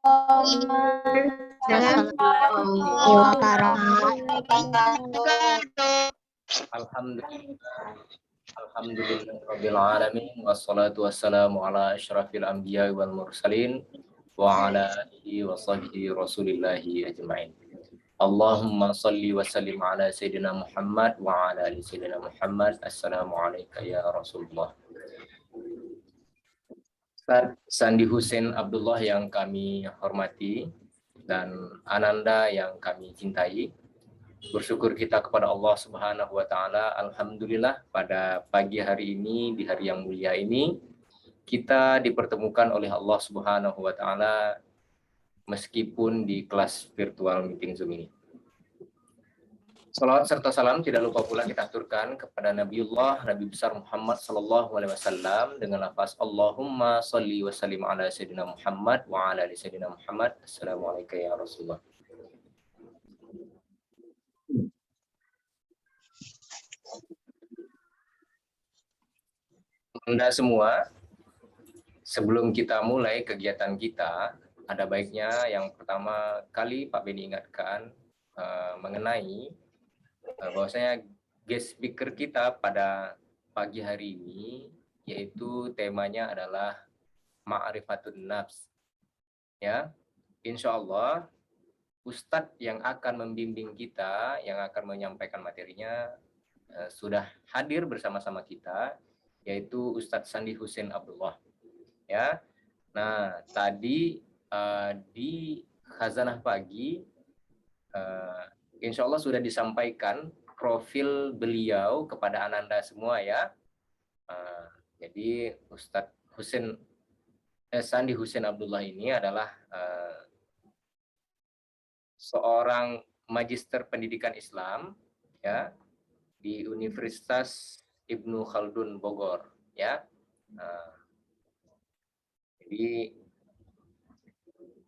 Alhamdulillahirabbil alamin wassalatu wassalamu ala asyrafil anbiya'i wal mursalin wa ala alihi wa sahbihi rasulillahi ajma'in. Allahumma salli wa sallim ala sayyidina Muhammad wa ala ali sayyidina Muhammad. Assalamualaikum ya Rasulullah. Ustaz Sandi Hussein Abdullah yang kami hormati dan Ananda yang kami cintai, bersyukur kita kepada Allah Subhanahu wa taala. Alhamdulillah pada pagi hari ini, di hari yang mulia ini, kita dipertemukan oleh Allah Subhanahu wa taala meskipun di kelas virtual meeting Zoom ini. Salawat serta salam tidak lupa pula kita aturkan kepada Nabiullah Nabi besar Muhammad sallallahu alaihi wasallam dengan lafaz Allahumma shalli wa sallim ala sayyidina Muhammad wa ala ali sayyidina Muhammad. Assalamualaikum ya Rasulullah. Anda semua, sebelum kita mulai kegiatan kita, ada baiknya yang pertama kali Pak Beni ingatkan mengenai bahwasanya guest speaker kita pada pagi hari ini, yaitu temanya adalah Ma'rifatun Nafs. Ya, insya Allah Ustadz yang akan membimbing kita, yang akan menyampaikan materinya sudah hadir bersama-sama kita, yaitu Ustadz Sandi Hussein Abdullah. Ya, nah tadi di khazanah pagi, insya Allah sudah disampaikan profil beliau kepada Ananda semua ya. Jadi Ustadz Sandi Hussein Abdullah ini adalah seorang magister pendidikan Islam ya di Universitas Ibnu Khaldun Bogor ya. Jadi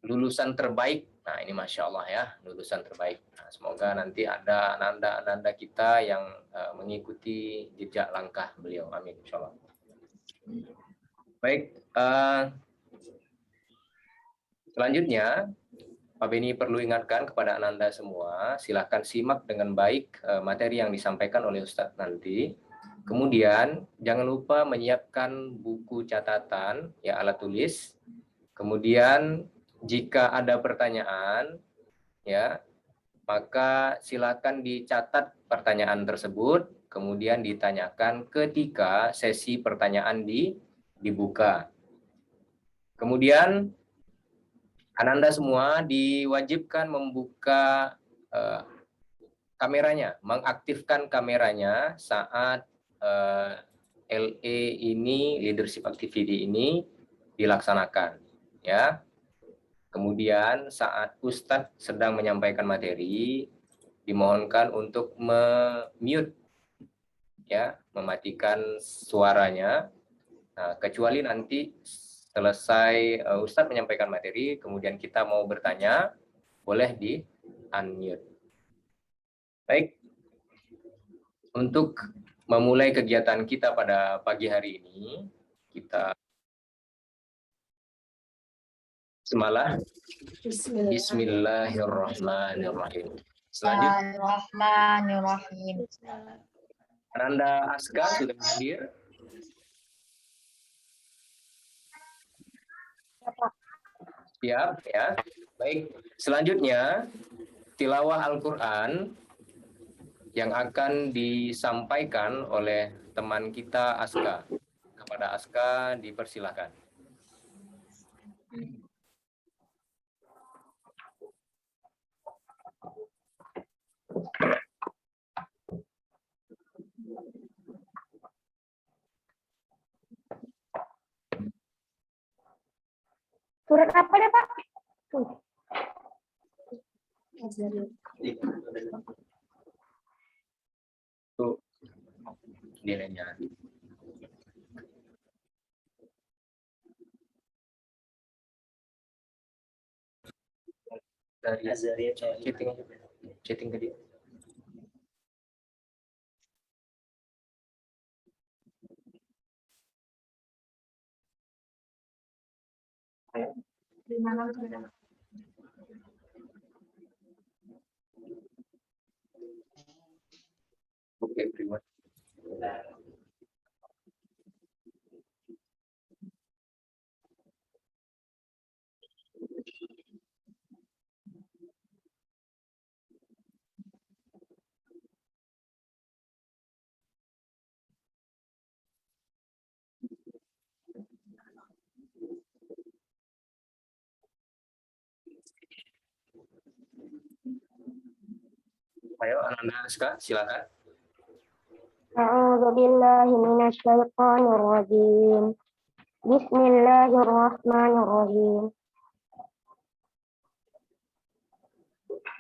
lulusan terbaik. Nah ini Masya Allah ya, lulusan terbaik. Nah, semoga nanti ada ananda-ananda kita yang mengikuti jejak langkah beliau. Amin insya Allah. Baik, selanjutnya Pak Beni perlu ingatkan kepada ananda semua, silakan simak dengan baik materi yang disampaikan oleh Ustadz nanti. Kemudian jangan lupa menyiapkan buku catatan, ya alat tulis. Kemudian jika ada pertanyaan, ya maka silakan dicatat pertanyaan tersebut, kemudian ditanyakan ketika sesi pertanyaan dibuka. Kemudian ananda semua diwajibkan membuka kameranya, mengaktifkan kameranya saat LE ini, Leadership Activity ini dilaksanakan. Ya. Kemudian saat Ustadz sedang menyampaikan materi, dimohonkan untuk mute, ya, mematikan suaranya. Nah, kecuali nanti selesai Ustadz menyampaikan materi, kemudian kita mau bertanya, boleh di unmute. Baik, untuk memulai kegiatan kita pada pagi hari ini, kita semalah. Bismillahirrahmanirrahim. Selanjutnya, Ananda Aska sudah hadir. Siap ya. Baik, selanjutnya tilawah Al-Qur'an yang akan disampaikan oleh teman kita Aska. Kepada Aska dipersilakan. Surat apa deh Pak? Tuh nilainya. Dari chatting ke dia. Di mana sudah? Oke, terima. Ayo, Ananda Aska, silakan. أعوذ بالله من الشيطان الرجيم بسم الله الرحمن الرحيم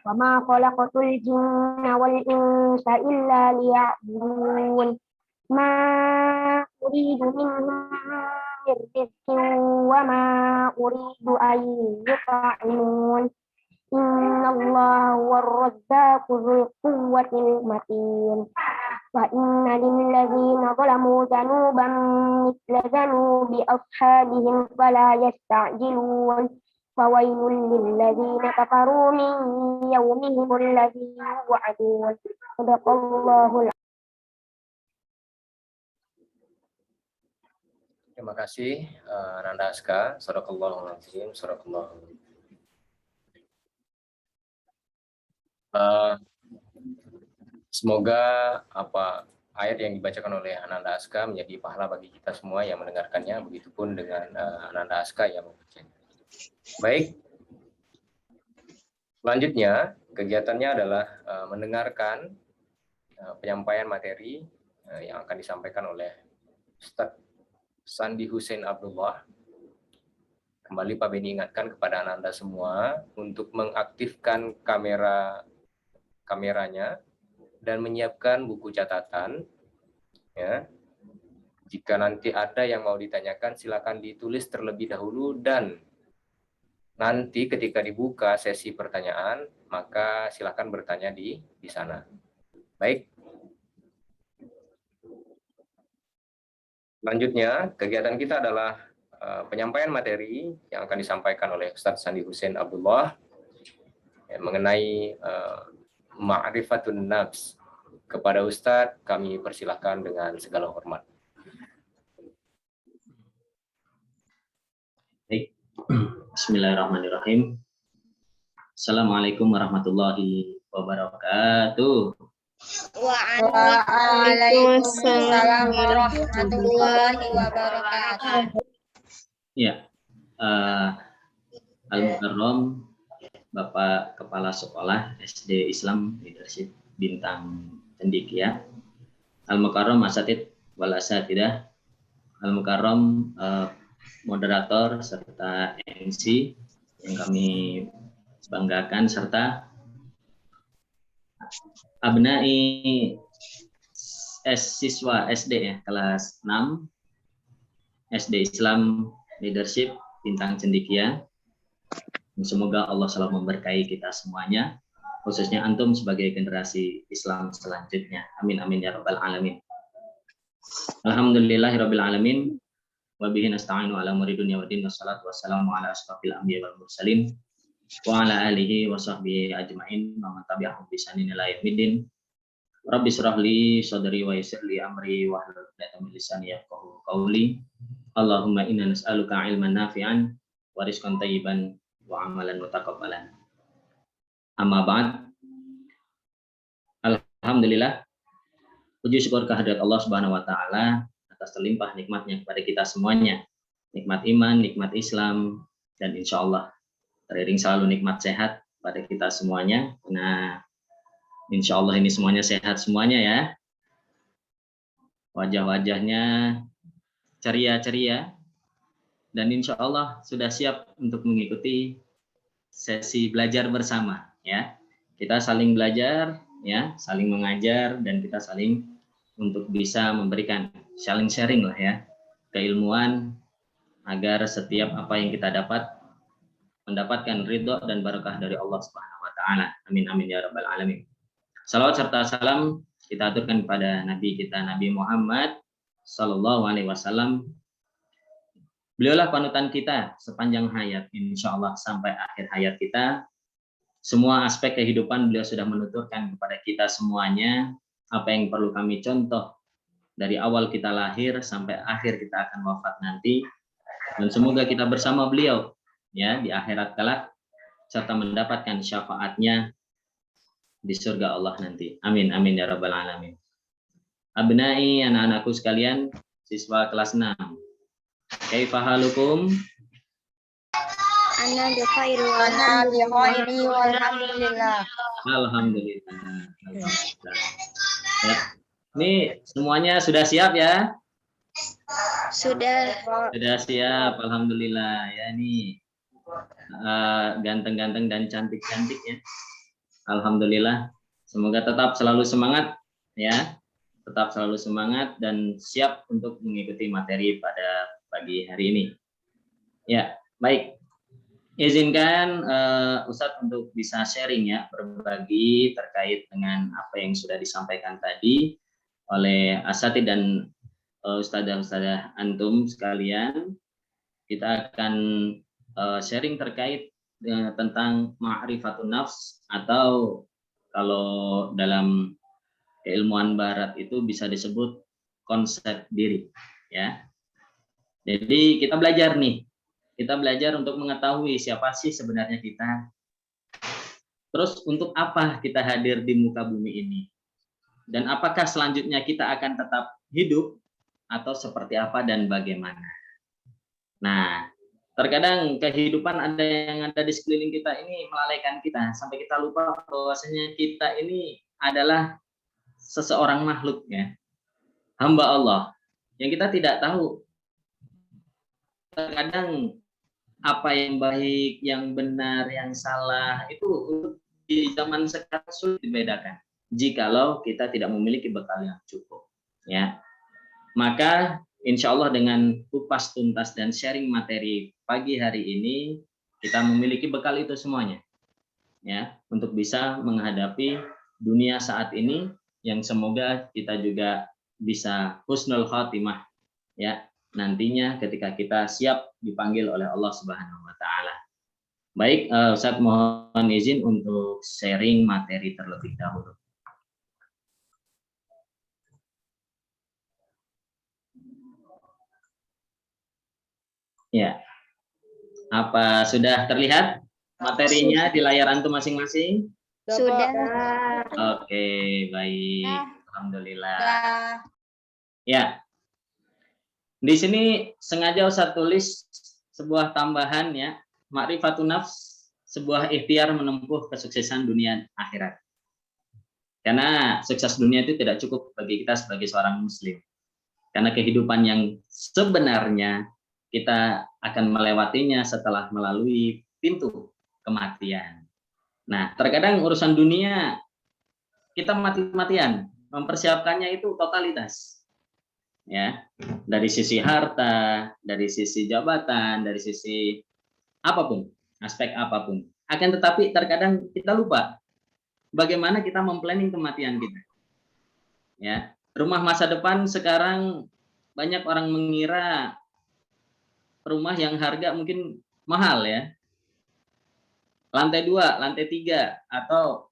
وما خلقت الجن والإنس إلا ليعبدون ما أريد منهم من رزق وما أريد أن يطعمون إن الله هو الرزاق ذو القوة المتين وإن للذين ظلموا ذنوبا مثل ذنوب أصحابهم فلا يستعجلون فويل للذين كفروا من يومهم الذي يوعدون صدق الله العظيم. Terima kasih, Ananda Aska. Shadaqallahul azim, shadaqallahu. Semoga ayat yang dibacakan oleh Ananda Aska menjadi pahala bagi kita semua yang mendengarkannya, begitupun dengan Ananda Aska yang membacanya. Baik, selanjutnya kegiatannya adalah mendengarkan penyampaian materi yang akan disampaikan oleh Ustadz Sandi Hussein Abdullah. Kembali Pak Beni ingatkan kepada Ananda semua untuk mengaktifkan kameranya dan menyiapkan buku catatan. Ya. Jika nanti ada yang mau ditanyakan, silakan ditulis terlebih dahulu, dan nanti ketika dibuka sesi pertanyaan, maka silakan bertanya di sana. Baik. Selanjutnya, kegiatan kita adalah penyampaian materi yang akan disampaikan oleh Ustadz Sandi Hussein Abdullah mengenai ma'rifatun nafs. Kepada Ustadz, kami persilahkan dengan segala hormat. Baik. Bismillahirrahmanirrahim. Assalamualaikum warahmatullahi wabarakatuh. Waalaikumsalam warahmatullahi wabarakatuh. Ya, Al-Mukarram, Bapak Kepala Sekolah SD Islam Leadership Bintang Cendikia, Al-Mukarram Asatid wal Asatidah, Al-Mukarram moderator serta MC yang kami banggakan, serta abnai siswa SD ya, kelas 6 SD Islam Leadership Bintang Cendikia. Semoga Allah selalu memberkahi kita semuanya, khususnya antum sebagai generasi Islam selanjutnya. Amin amin ya rabbal alamin. Alhamdulillahirabbil alamin. Wa bihi nasta'inu ala umuri dunya waddin, wassalatu wassalamu ala asyrafil anbiya'i wal mursalin wa ala alihi wa sahbihi ajmain wa man tabi'ahum bi ihsanin ila yaumiddin. Rabbi shrah li sadri wa yassir li amri wa hlul 'uqdatam min lisani yafqahu qawli. Allahumma inna nas'aluka 'ilman nafi'an wa rizqan thayyiban wa 'amalan mutaqabbalan. Amma ba'd. Alhamdulillah, puji syukur kehadirat Allah Subhanahu wa taala atas terlimpah nikmatnya kepada kita semuanya. Nikmat iman, nikmat Islam, dan insya Allah teriring selalu nikmat sehat pada kita semuanya. Nah, insya Allah ini semuanya sehat semuanya ya. Wajah-wajahnya ceria-ceria, dan insya Allah sudah siap untuk mengikuti sesi belajar bersama ya. Kita saling belajar ya, saling mengajar, dan kita saling untuk bisa memberikan saling sharing lah ya, keilmuan, agar setiap apa yang kita dapat mendapatkan ridho dan barakah dari Allah Subhanahu wa taala. Amin amin ya rabbal alamin. Salawat serta salam kita aturkan kepada Nabi kita, Nabi Muhammad sallallahu alaihi wasallam. Beliaulah panutan kita sepanjang hayat, insya Allah sampai akhir hayat kita. Semua aspek kehidupan beliau sudah menuturkan kepada kita semuanya, apa yang perlu kami contoh dari awal kita lahir sampai akhir kita akan wafat nanti, dan semoga kita bersama beliau ya di akhirat kelak serta mendapatkan syafaatnya di surga Allah nanti. Amin amin ya rabbal alamin. Abnai, anak-anakku sekalian, siswa kelas 6. Kaifa halukum? Ana bi khairi walhamdulillah. Alhamdulillah. Ya. Ini semuanya sudah siap ya? Sudah. Sudah siap, alhamdulillah ya. Ini ganteng-ganteng dan cantik-cantik ya. Alhamdulillah. Semoga tetap selalu semangat ya. Tetap selalu semangat dan siap untuk mengikuti materi pada pagi hari ini. Ya, baik. Izinkan Ustadz untuk bisa sharing ya, berbagi terkait dengan apa yang sudah disampaikan tadi oleh Asatidz dan Ustadzah antum sekalian. Kita akan sharing terkait tentang ma'rifatun nafs, atau kalau dalam keilmuan barat itu bisa disebut konsep diri ya. Jadi kita belajar nih. Kita belajar untuk mengetahui siapa sih sebenarnya kita. Terus untuk apa kita hadir di muka bumi ini? Dan apakah selanjutnya kita akan tetap hidup atau seperti apa dan bagaimana? Nah, terkadang kehidupan yang ada di sekeliling kita ini melalaikan kita sampai kita lupa bahwasanya kita ini adalah seseorang makhluk ya. Hamba Allah yang kita tidak tahu terkadang apa yang baik, yang benar, yang salah itu untuk di zaman sekarang sulit dibedakan jikalau kita tidak memiliki bekal yang cukup ya. Maka insya Allah dengan kupas tuntas dan sharing materi pagi hari ini kita memiliki bekal itu semuanya ya, untuk bisa menghadapi dunia saat ini yang semoga kita juga bisa husnul khotimah ya nantinya ketika kita siap dipanggil oleh Allah Subhanahu wa taala. Baik, Ustadz mohon izin untuk sharing materi terlebih dahulu. Ya. Apa sudah terlihat materinya di layar antum masing-masing? Sudah. Oke, baik. Alhamdulillah. Ya. Di sini sengaja Ustadz tulis sebuah tambahan ya, ma'rifatun nafs, sebuah ikhtiar menempuh kesuksesan dunia akhirat. Karena sukses dunia itu tidak cukup bagi kita sebagai seorang muslim. Karena kehidupan yang sebenarnya kita akan melewatinya setelah melalui pintu kematian. Nah, terkadang urusan dunia kita mati-matian, mempersiapkannya itu totalitas. Ya, dari sisi harta, dari sisi jabatan, dari sisi apapun, aspek apapun. Akan tetapi terkadang kita lupa bagaimana kita memplanning kematian kita. Ya, rumah masa depan sekarang banyak orang mengira rumah yang harga mungkin mahal ya. Lantai 2, lantai 3 atau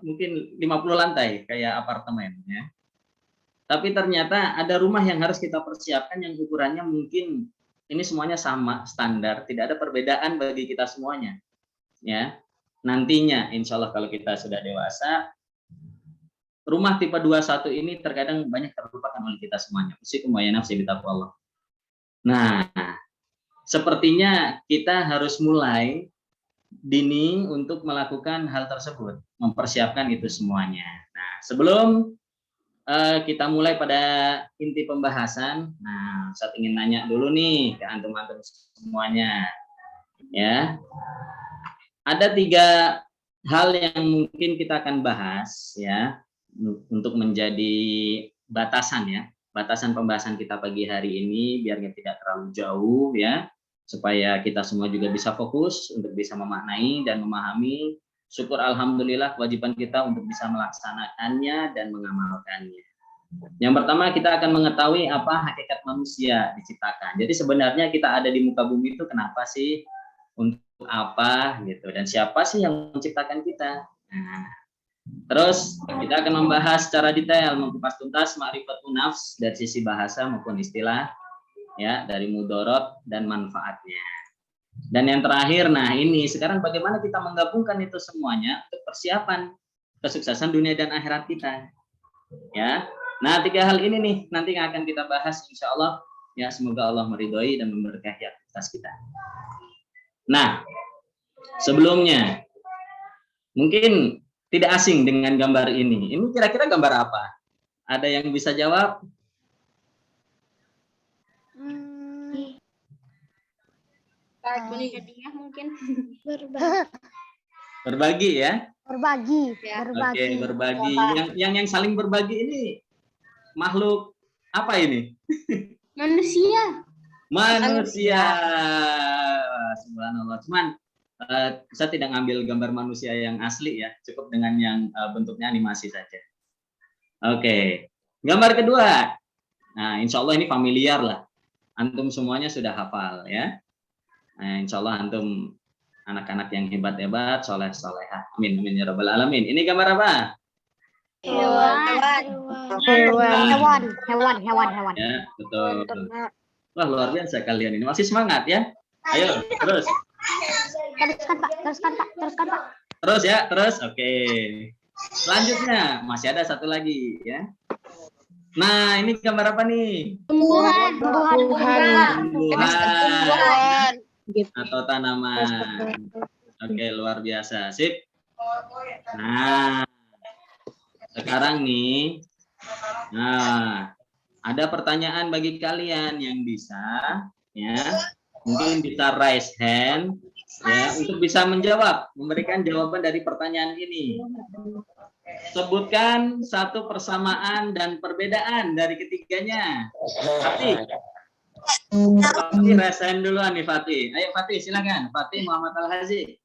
mungkin 50 lantai kayak apartemen ya. Tapi ternyata ada rumah yang harus kita persiapkan yang ukurannya mungkin ini semuanya sama, standar, tidak ada perbedaan bagi kita semuanya. Ya. Nantinya insya Allah kalau kita sudah dewasa, rumah tipe 21 ini terkadang banyak terlupakan oleh kita semuanya. Usikum wa nafsi bitaqwallah. Nah, sepertinya kita harus mulai dini untuk melakukan hal tersebut, mempersiapkan itu semuanya. Nah, sebelum kita mulai pada inti pembahasan. Nah, saya ingin nanya dulu nih ke antum-antum semuanya, ya. Ada 3 hal yang mungkin kita akan bahas, ya, untuk menjadi batasan ya, batasan pembahasan kita pagi hari ini, biarnya tidak terlalu jauh, ya, supaya kita semua juga bisa fokus untuk bisa memaknai dan memahami. Syukur alhamdulillah kewajiban kita untuk bisa melaksanakannya dan mengamalkannya. Yang pertama kita akan mengetahui apa hakikat manusia diciptakan. Jadi sebenarnya kita ada di muka bumi itu kenapa sih? Untuk apa gitu? Dan siapa sih yang menciptakan kita? Nah, Terus kita akan membahas secara detail, mengupas tuntas ma'rifatun nafs dari sisi bahasa maupun istilah, ya, dari mudorot dan manfaatnya. Dan yang terakhir, nah ini sekarang bagaimana kita menggabungkan itu semuanya untuk persiapan kesuksesan dunia dan akhirat kita, ya. Nah 3 hal ini nih nanti yang akan kita bahas insya Allah, ya, semoga Allah meridhoi dan memberkahi aktivitas kita. Nah sebelumnya mungkin tidak asing dengan gambar ini. Ini kira-kira gambar apa? Ada yang bisa jawab? Kartun hadiah mungkin. Berbagi ya? Berbagi, Ya. Oke, berbagi. Yang saling berbagi ini makhluk apa ini? Manusia. Manusia. Subhanallah. Cuman saya tidak ngambil gambar manusia yang asli ya, cukup dengan yang bentuknya animasi saja. Oke, gambar kedua. Nah, insya Allah ini familiar lah. Antum semuanya sudah hafal ya. Nah, insya Allah antum anak-anak yang hebat-hebat, soleh-solehah. Amin, amin ya rabbal alamin. Ini gambar apa? Hewan. Ya, betul. Wah, luar biasa kalian ini. Masih semangat ya? Ayo, terus. Teruskan Pak. Terus ya, terus. Oke. Selanjutnya masih ada satu lagi ya. Nah, ini gambar apa nih? Tumbuhan. Tumbuhan atau tanaman. Oke, luar biasa. Sip. Nah, sekarang nih. Nah, ada pertanyaan bagi kalian yang bisa ya. Mungkin bisa raise hand ya untuk bisa menjawab, memberikan jawaban dari pertanyaan ini. Sebutkan satu persamaan dan perbedaan dari ketiganya. Fatih raise hand duluan nih Fatih. Ayo Fatih silakan. Fatih Muhammad Al-Hazi.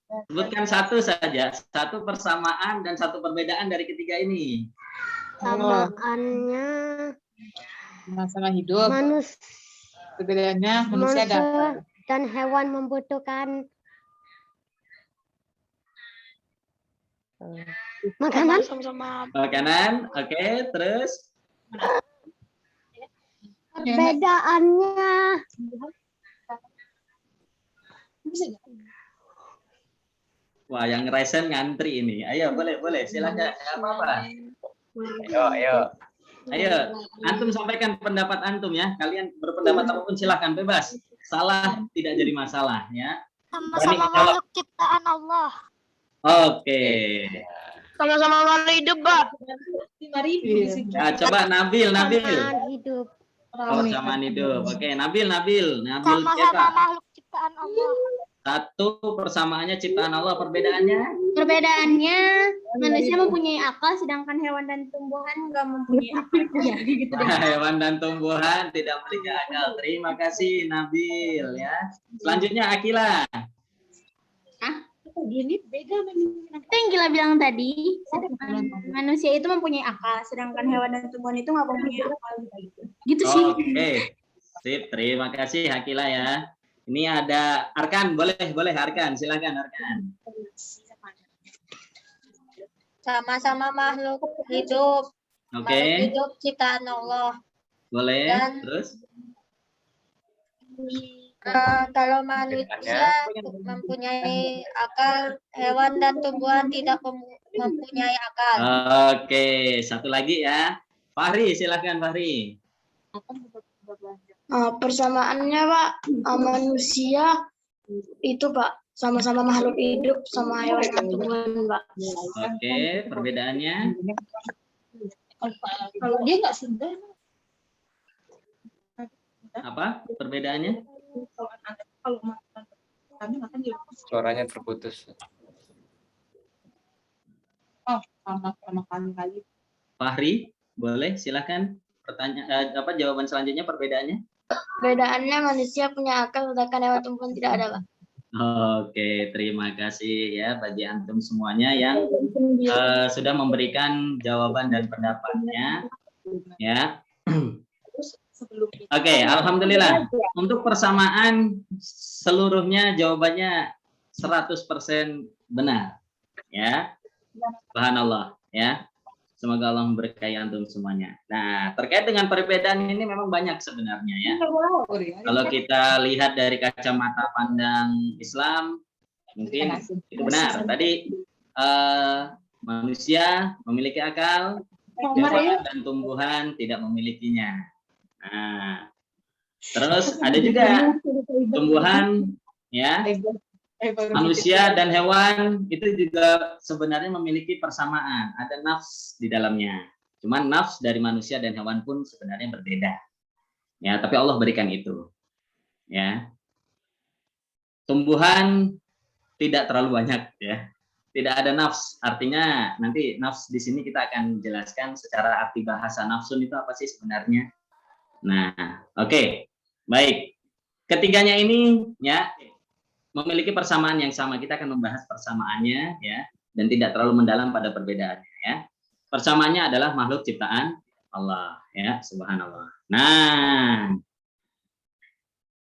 Sebutkan satu saja, satu persamaan dan satu perbedaan dari ketiga ini. Samaannya Sama hidup. Perbedaannya manusia dan hewan membutuhkan makanan. Makanan, oke, terus Perbedaannya wah yang resen ngantri ini. Ayo boleh silakan. Apa-apa. Ayo, antum sampaikan pendapat antum ya. Kalian berpendapat apapun silahkan bebas. Salah tidak jadi masalah ya. Sama-sama makhluk ciptaan Allah. Oke. Sama-sama makhluk hidup, Pak. Nah, coba Nabil. hidup. Oh, samaan hidup. Oke, Nabil Sama-sama siapa? makhluk ciptaan Allah. Satu persamaannya ciptaan Allah, perbedaannya? Perbedaannya manusia mempunyai akal sedangkan hewan dan tumbuhan nggak mempunyai akal. Ya, gitu deh. Hewan dan tumbuhan tidak memiliki akal. Terima kasih Nabil ya. Selanjutnya Akila. Gini beda itu yang Gila bilang tadi, manusia itu mempunyai akal sedangkan hewan dan tumbuhan itu nggak mempunyai akal. Gitu sih. Oke. Sip, terima kasih Akila ya. Ini ada Arkan, boleh Arkan, silakan Arkan. Sama-sama makhluk hidup. Oke. Makhluk hidup ciptaan Allah. Boleh. Dan- Terus? Kalau manusia mempunyai akal, hewan dan tumbuhan tidak mempunyai akal. Oke, satu lagi ya. Fahri, silakan Fahri. Persamaannya Pak, manusia itu Pak sama-sama makhluk hidup sama hewan dan tumbuhan Pak. Oke, perbedaannya? Kalau dia nggak sudah. Apa perbedaannya? Kalau kami makan di Suaranya terputus. sama kali. Fahri, boleh silakan. Pertanyaan jawaban selanjutnya perbedaannya? Bedaannya manusia punya akal sedangkan hewan tumbuhan tidak ada Pak. Oke, terima kasih ya bagi antum semuanya yang sudah memberikan jawaban dan pendapatnya. Ya. sebelum kita. Oke, alhamdulillah. Untuk persamaan seluruhnya jawabannya 100% benar. Ya. Subhanallah, ya. Semoga Allah memberkahi antum semuanya. Nah, terkait dengan perbedaan ini memang banyak sebenarnya ya. Kalau kita lihat dari kacamata pandang Islam, mungkin itu benar. Tadi manusia memiliki akal, hewan dan tumbuhan tidak memilikinya. Nah, terus ada juga tumbuhan, ya, manusia dan hewan itu juga sebenarnya memiliki persamaan. Ada nafs di dalamnya. Cuman nafs dari manusia dan hewan pun sebenarnya berbeda. Ya, tapi Allah berikan itu. Ya. Tumbuhan tidak terlalu banyak, ya. Tidak ada nafs. Artinya nanti nafs di sini kita akan jelaskan secara arti bahasa nafsun itu apa sih sebenarnya. Nah, oke. Baik. Ketiganya ini ya memiliki persamaan yang sama. Kita akan membahas persamaannya ya dan tidak terlalu mendalam pada perbedaannya ya. Persamaannya adalah makhluk ciptaan Allah ya, subhanallah. Nah,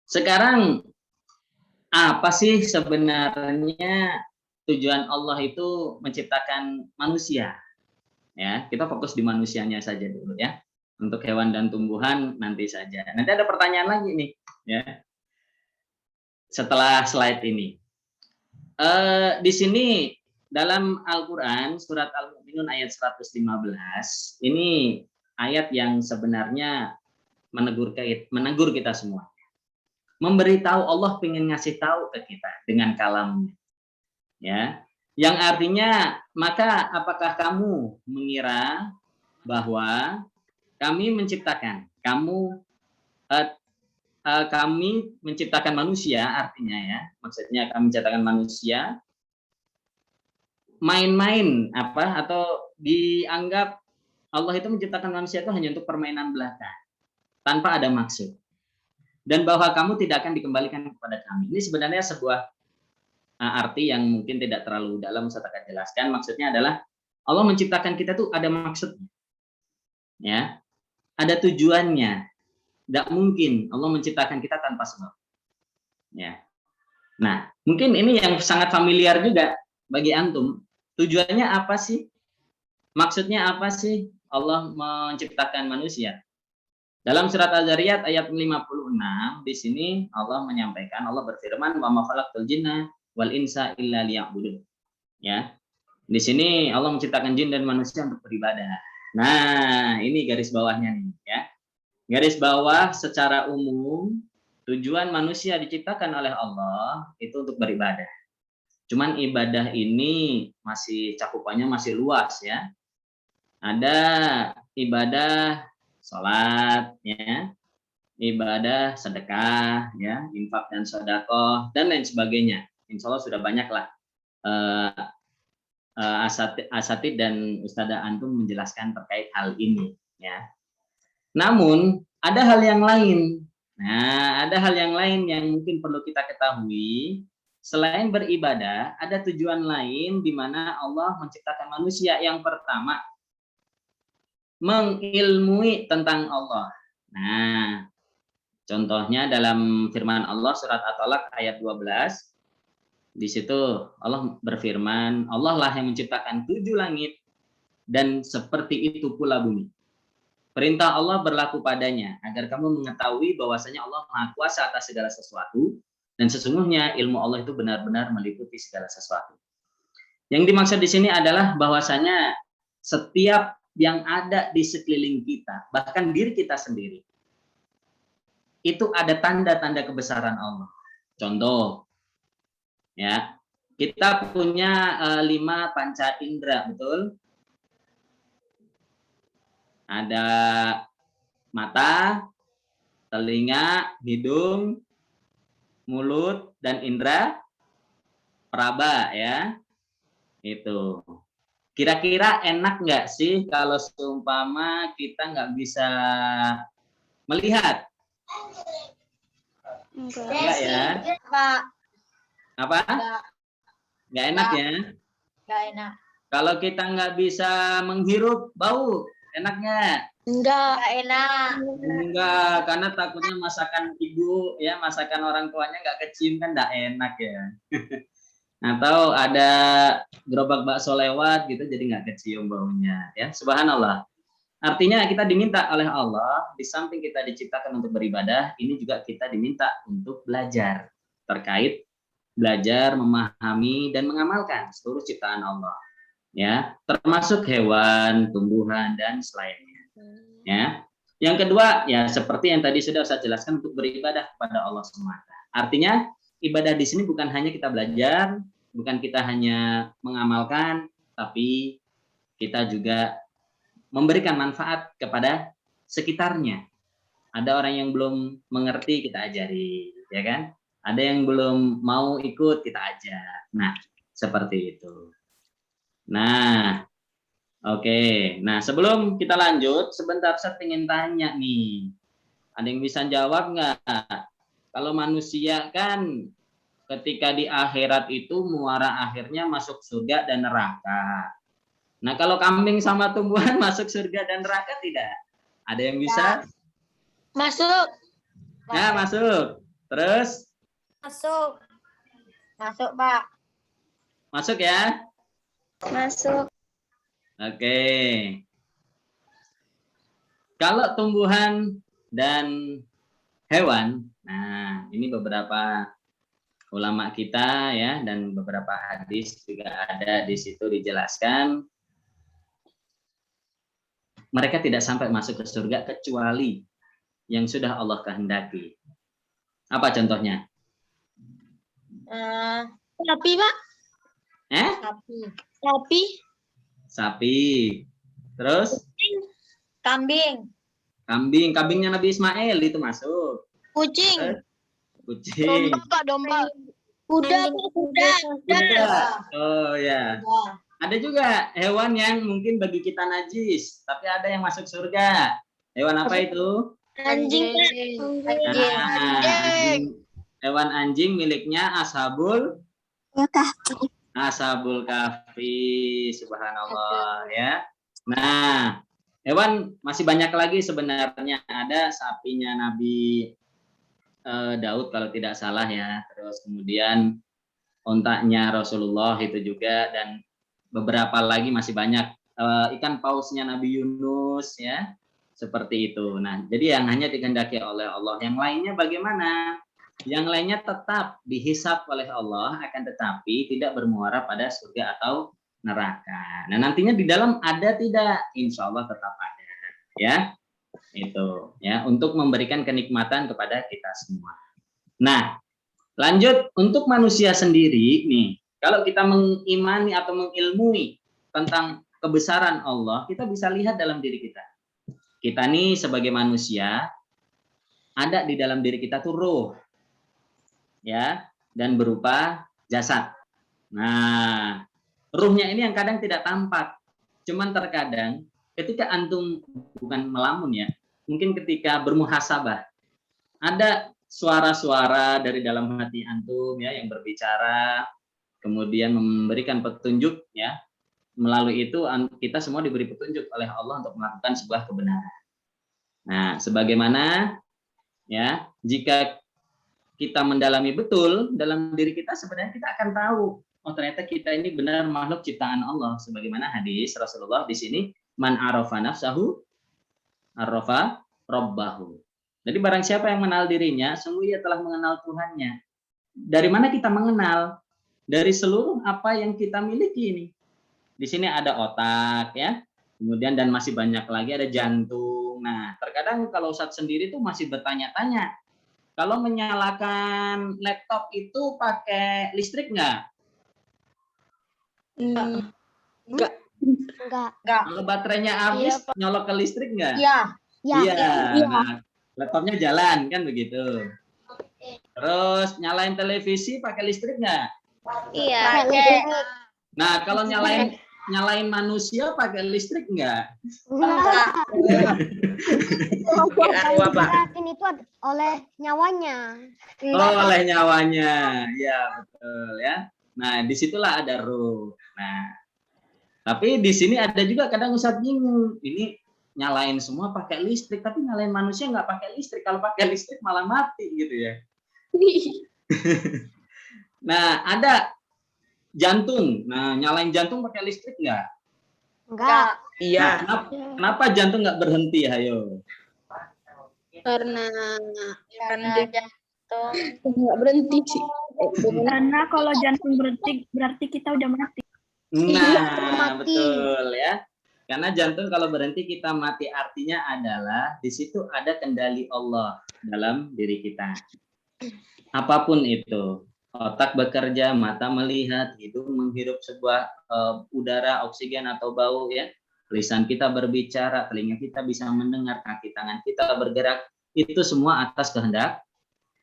sekarang apa sih sebenarnya tujuan Allah itu menciptakan manusia? Ya, kita fokus di manusianya saja dulu ya. Untuk hewan dan tumbuhan nanti saja. Nanti ada pertanyaan lagi nih ya. Setelah slide ini, di sini dalam Al-Quran surat Al-Mu'minun ayat 115 ini ayat yang sebenarnya menegur kita semua, memberitahu Allah pengen ngasih tahu ke kita dengan kalamnya, ya, yang artinya maka apakah kamu mengira bahwa kami menciptakan kami menciptakan manusia, artinya ya, maksudnya kami menciptakan manusia main-main apa atau dianggap Allah itu menciptakan manusia itu hanya untuk permainan belaka tanpa ada maksud, dan bahwa kamu tidak akan dikembalikan kepada kami. Ini sebenarnya sebuah arti yang mungkin tidak terlalu dalam saya akan jelaskan. Maksudnya adalah Allah menciptakan kita tuh ada maksudnya, ya, ada tujuannya. Tidak mungkin Allah menciptakan kita tanpa sebab. Ya. Nah, mungkin ini yang sangat familiar juga bagi antum. Tujuannya apa sih? Maksudnya apa sih Allah menciptakan manusia? Dalam surat Az-Zariyat ayat 56 di sini Allah menyampaikan, Allah berfirman, "Wa ma khalaqtul jinna wal insa illa liya'budun." Ya. Di sini Allah menciptakan jin dan manusia untuk beribadah. Nah, ini garis bawahnya nih, ya. Garis bawah secara umum, tujuan manusia diciptakan oleh Allah itu untuk beribadah. Cuman ibadah ini masih cakupannya masih luas ya. Ada ibadah sholat, ya, ibadah sedekah, ya, infak dan sedekah dan lain sebagainya. Insya Allah sudah banyak lah asatid dan ustadzah antum menjelaskan terkait hal ini, ya. Namun ada hal yang lain. Nah, ada hal yang lain yang mungkin perlu kita ketahui. Selain beribadah, ada tujuan lain di mana Allah menciptakan manusia. Yang pertama, mengilmui tentang Allah. Nah, contohnya dalam firman Allah surat At-Talaq ayat 12. Di situ Allah berfirman, Allah lah yang menciptakan 7 langit dan seperti itu pula bumi. Perintah Allah berlaku padanya agar kamu mengetahui bahwasanya Allah Maha Kuasa atas segala sesuatu dan sesungguhnya ilmu Allah itu benar-benar meliputi segala sesuatu. Yang dimaksud di sini adalah bahwasanya setiap yang ada di sekeliling kita, bahkan diri kita sendiri, itu ada tanda-tanda kebesaran Allah. Contoh, ya, kita punya 5 panca indera, betul? Ada mata, telinga, hidung, mulut, dan indera peraba, ya. Itu. Kira-kira enak nggak sih kalau seumpama kita nggak bisa melihat? Enggak ya? Pak. Apa? Nggak enak ya? Nggak enak. Kalau kita nggak bisa menghirup bau, enaknya? Enggak. Nggak enak. Enggak, karena takutnya masakan ibu ya, masakan orang tuanya nggak kecium kan nggak enak ya. Atau ada gerobak bakso lewat gitu jadi nggak kecium baunya ya. Subhanallah. Artinya kita diminta oleh Allah, di samping kita diciptakan untuk beribadah, ini juga kita diminta untuk belajar terkait belajar memahami dan mengamalkan seluruh ciptaan Allah ya, termasuk hewan, tumbuhan dan selainnya ya. Yang kedua ya seperti yang tadi sudah saya jelaskan, untuk beribadah kepada Allah semata. Artinya ibadah di sini bukan hanya kita belajar, bukan kita hanya mengamalkan, tapi kita juga memberikan manfaat kepada sekitarnya. Ada orang yang belum mengerti, kita ajari, ya kan? Ada yang belum mau ikut, kita ajak. Nah, seperti itu. Nah, oke. Nah, sebelum kita lanjut, sebentar saya ingin tanya nih. Ada yang bisa jawab nggak? Kalau manusia kan ketika di akhirat itu muara akhirnya masuk surga dan neraka. Nah, kalau kambing sama tumbuhan masuk surga dan neraka tidak? Ada yang bisa? Masuk. Nah, masuk. Terus? Masuk. Masuk, Pak. Masuk ya? Masuk. Oke. Kalau tumbuhan dan hewan, nah ini beberapa ulama kita ya, dan beberapa hadis juga ada di situ dijelaskan. Mereka tidak sampai masuk ke surga kecuali yang sudah Allah kehendaki. Apa contohnya? Sapi, Pak. Sapi. Sapi. Sapi. Terus? Kambing. Kambing. Kambingnya Nabi Ismail itu masuk. Kucing. Kucing. Domba, Pak, domba. Kuda, Pak, kuda. Kuda. Oh ya. Ada juga hewan yang mungkin bagi kita najis, tapi ada yang masuk surga. Hewan apa itu? Anjing, Pak. Anjing. Hewan anjing miliknya Ashabul Kahfi. Subhanallah ya. Nah, hewan masih banyak lagi sebenarnya. Ada sapinya Nabi Daud kalau tidak salah ya. Terus kemudian ontaknya Rasulullah itu juga, dan beberapa lagi masih banyak, ikan pausnya Nabi Yunus ya, seperti itu. Nah, jadi yang hanya dikehendaki oleh Allah. Yang lainnya bagaimana? Yang lainnya tetap dihisab oleh Allah, akan tetapi tidak bermuara pada surga atau neraka. Nah, nantinya di dalam ada tidak? Insya Allah tetap ada ya. Itu ya, untuk memberikan kenikmatan kepada kita semua. Nah, lanjut untuk manusia sendiri nih. Kalau kita mengimani atau mengilmui tentang kebesaran Allah, kita bisa lihat dalam diri kita. Kita nih sebagai manusia, ada di dalam diri kita tuh ruh, ya, dan berupa jasad. Nah, ruhnya ini yang kadang tidak tampak. Cuman terkadang ketika antum, bukan melamun ya, mungkin ketika bermuhasabah, ada suara-suara dari dalam hati antum ya yang berbicara, kemudian memberikan petunjuk ya. Melalui itu kita semua diberi petunjuk oleh Allah untuk melakukan sebuah kebenaran. Nah, sebagaimana ya, jika kita mendalami betul dalam diri kita, sebenarnya kita akan tahu, oh ternyata kita ini benar makhluk ciptaan Allah. Sebagaimana hadis Rasulullah di sini, man arafa nafsahu arafa rabbahu. Jadi barang siapa yang mengenal dirinya, sungguh ia telah mengenal Tuhannya. Dari mana kita mengenal? Dari seluruh apa yang kita miliki ini. Di sini ada otak ya, kemudian dan masih banyak lagi, ada jantung. Nah, terkadang kalau Ustadz sendiri tuh masih bertanya-tanya, kalau menyalakan laptop itu pakai listrik nggak? Enggak. Kalau baterainya habis, nyolok ke listrik nggak? Iya. Iya. Nah, laptopnya jalan kan begitu. Terus nyalain televisi pakai listrik nggak? Iya. Nah, kalau nyalain manusia pakai listrik nggak? Yakin itu oleh nyawanya. Oh, oleh nyawanya. Ya, betul ya. Nah, disitulah ada ruh. Nah, tapi di sini ada juga kadang Ustadz bingung. Ini nyalain semua pakai listrik, tapi nyalain manusia nggak pakai listrik. Kalau pakai listrik malah mati gitu ya. Nah, ada jantung. Nah, nyalain jantung pakai listrik nggak? Enggak. Nah, kenapa jantung nggak berhenti? Ayo. Karena jantung. nggak berhenti sih. Karena kalau jantung berhenti berarti kita udah mati. Nah, Mati. betul ya. Karena jantung kalau berhenti kita mati, artinya adalah di situ ada kendali Allah dalam diri kita. Apapun itu, otak bekerja, mata melihat, hidung menghirup sebuah udara, oksigen atau bau ya. Lisan kita berbicara, telinga kita bisa mendengar, kaki tangan kita bergerak, itu semua atas kehendak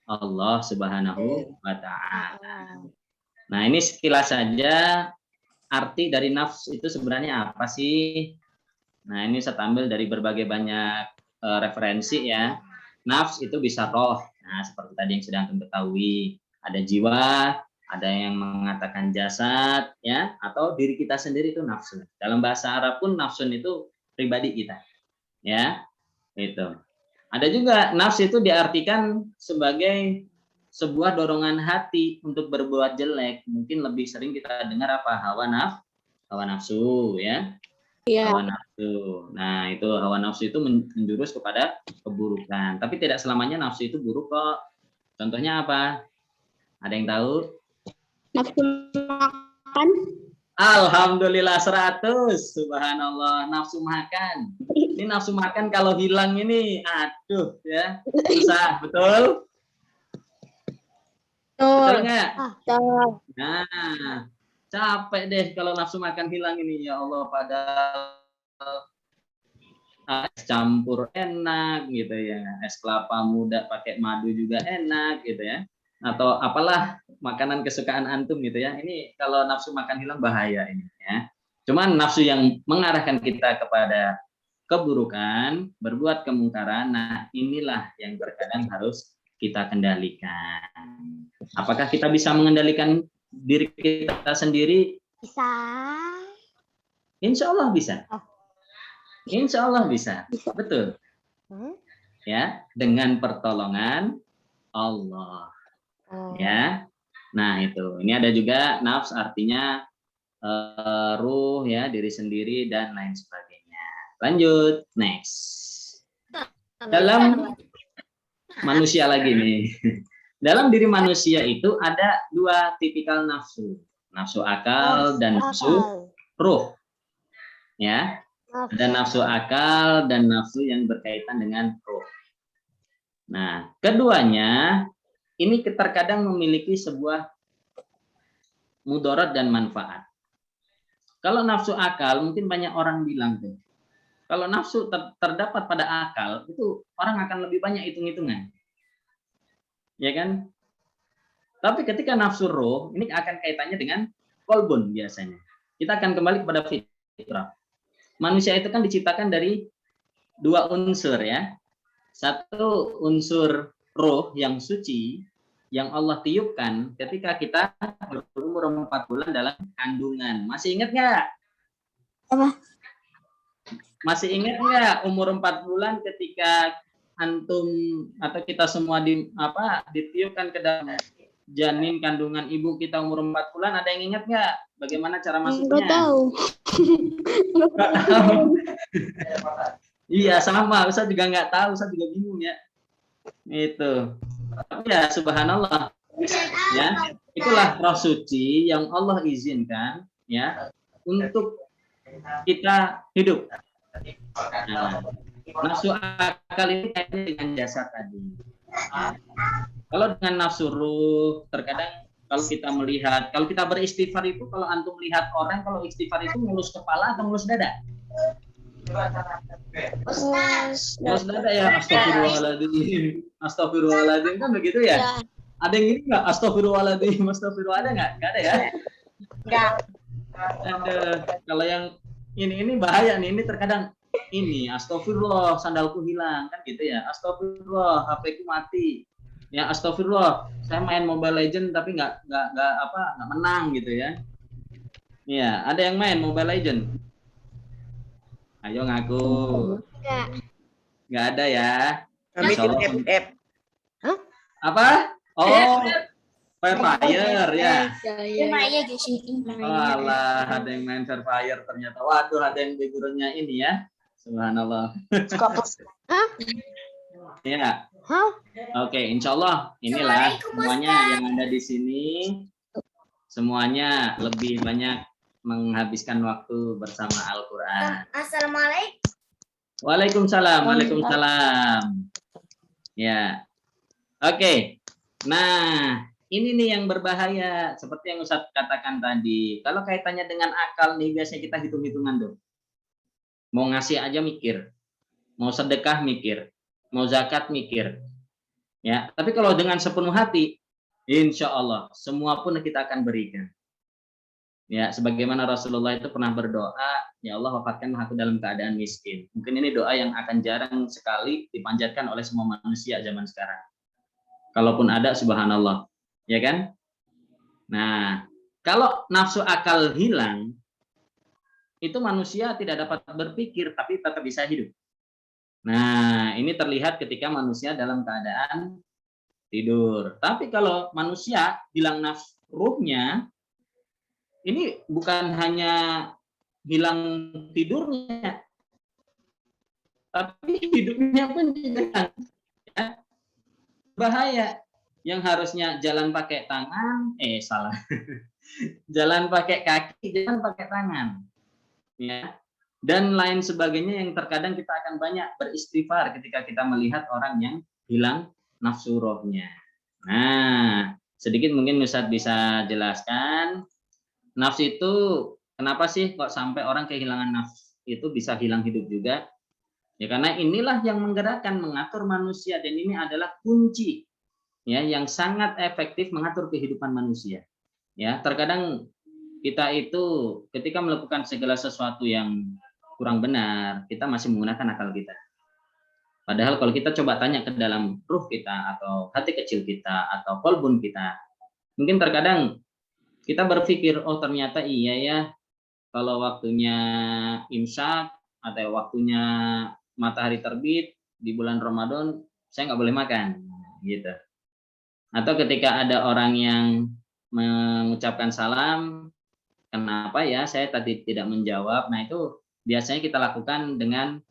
Allah Subhanahu wa Ta'ala. Nah, ini sekilas saja arti dari nafs itu sebenarnya apa sih? Nah, ini saya ambil dari berbagai banyak referensi ya. Nafs itu bisa roh. Nah, seperti tadi yang sudah antum ketahui, ada jiwa, ada yang mengatakan jasad ya, atau diri kita sendiri itu nafsu. Dalam bahasa Arab pun nafsun itu pribadi kita. Ya. Itu. Ada juga nafs itu diartikan sebagai sebuah dorongan hati untuk berbuat jelek. Mungkin lebih sering kita dengar apa? Hawa nafsu ya. Iya. Hawa nafsu. Nah, itu hawa nafsu itu menjurus kepada keburukan. Tapi tidak selamanya nafsu itu buruk kok. Contohnya apa? Ada yang tahu? Nafsu makan. Alhamdulillah 100. Subhanallah, nafsu makan. Ini nafsu makan kalau hilang ini, aduh ya. Susah, betul? Betul nggak? Nah, capek deh kalau nafsu makan hilang ini, ya Allah. Padahal es campur enak gitu ya, es kelapa muda pakai madu juga enak gitu ya, atau apalah makanan kesukaan antum gitu ya. Ini kalau nafsu makan hilang bahaya ini ya. Cuman nafsu yang mengarahkan kita kepada keburukan, berbuat kemungkaran, nah inilah yang terkadang harus kita kendalikan. Apakah kita bisa mengendalikan diri kita sendiri? Bisa. Insya Allah bisa. Insya Allah bisa. Betul. Ya, dengan pertolongan Allah. Ya. Nah, itu. Ini ada juga nafs artinya ruh ya, diri sendiri dan lain sebagainya. Lanjut, next. Dalam manusia lagi nih. Dalam diri manusia itu ada dua tipikal nafsu. Nafsu akal dan nafsu ruh. Ya. Ada nafsu akal dan nafsu yang berkaitan dengan ruh. Nah, keduanya ini terkadang memiliki sebuah mudarat dan manfaat. Kalau nafsu akal, mungkin banyak orang bilang tuh, kalau nafsu terdapat pada akal, itu orang akan lebih banyak hitung-hitungan. Ya kan? Tapi ketika nafsu roh, ini akan kaitannya dengan kolbun biasanya. Kita akan kembali kepada fitrah. Manusia itu kan diciptakan dari dua unsur ya. Satu unsur roh yang suci, yang Allah tiupkan ketika kita berumur 4 bulan dalam kandungan. Masih ingat nggak? Apa? Masih ingat nggak umur 4 bulan ketika antum atau kita semua ditiupkan ke dalam janin kandungan ibu kita umur 4 bulan, ada yang ingat nggak bagaimana cara masuknya? Nggak tahu. Nggak tahu. Iya sama, Ustaz juga nggak tahu, Ustaz juga bingung ya. Itu. Tapi ya subhanallah. Ya, itulah roh suci yang Allah izinkan ya untuk kita hidup. Nah, nafsu akal ini kaitannya dengan jasad tadi. Kalau dengan nafsu ruh, terkadang kalau kita melihat, kalau kita beristighfar itu, kalau antum melihat orang, kalau istighfar itu ngelus kepala atau ngelus dada? Ngelus dada ya, astagfirullahaladzim. Astagfirullahaladzim kan begitu ya? Ada yang ini nggak? Astagfirullahaladzim, astagfirullah, ada nggak? Nggak ada ya? Enggak. Kalau yang ini bahaya nih, ini terkadang ini astagfirullah sandalku hilang kan gitu ya, astagfirullah HP ku mati ya, astagfirullah saya main Mobile Legend tapi nggak menang gitu ya. Iya, ada yang main Mobile Legend? Ayo ngaku. Nggak ada ya. Kami Insya tim Allah. FF. Apa? Oh, Free Fire ya. Iya. Oh, alah, ada yang main Free Fire ternyata. Waduh, ada yang background-nya ini ya. Subhanallah. Ya. Oke, insya Allah inilah semuanya yang ada di sini. Semuanya lebih banyak menghabiskan waktu bersama Al-Quran. Assalamualaikum. Waalaikumsalam, waalaikumsalam. Ya, oke. Nah, ini nih yang berbahaya. Seperti yang Ustadz katakan tadi. Kalau kaitannya dengan akal nih, biasanya kita hitung-hitungan tuh. Mau ngasih aja mikir, mau sedekah mikir, mau zakat mikir. Ya, tapi kalau dengan sepenuh hati, insya Allah semua pun kita akan berikan. Ya, sebagaimana Rasulullah itu pernah berdoa, ya Allah wafatkanlah aku dalam keadaan miskin. Mungkin ini doa yang akan jarang sekali dipanjatkan oleh semua manusia zaman sekarang. Kalaupun ada, subhanallah, ya kan? Nah, kalau nafsu akal hilang, itu manusia tidak dapat berpikir, tapi tetap bisa hidup. Nah, ini terlihat ketika manusia dalam keadaan tidur. Tapi kalau manusia hilang nafsu ruhnya, ini bukan hanya hilang tidurnya, tapi hidupnya pun hilang. Ya. Bahaya. Yang harusnya jalan pakai tangan, salah. Jalan pakai kaki, jalan pakai tangan. Ya. Dan lain sebagainya yang terkadang kita akan banyak beristighfar ketika kita melihat orang yang hilang nafsu rohnya. Nah, sedikit mungkin Ustadz bisa jelaskan nafsu itu kenapa sih kok sampai orang kehilangan nafsu itu bisa hilang hidup juga? Ya karena inilah yang menggerakkan, mengatur manusia, dan ini adalah kunci ya yang sangat efektif mengatur kehidupan manusia. Ya, terkadang kita itu ketika melakukan segala sesuatu yang kurang benar, kita masih menggunakan akal kita. Padahal kalau kita coba tanya ke dalam ruh kita atau hati kecil kita atau kolbun kita, mungkin terkadang kita berpikir, oh ternyata iya ya, kalau waktunya imsak atau waktunya matahari terbit di bulan Ramadan, saya nggak boleh makan, gitu. Atau ketika ada orang yang mengucapkan salam, kenapa ya saya tadi tidak menjawab? Nah itu biasanya kita lakukan dengan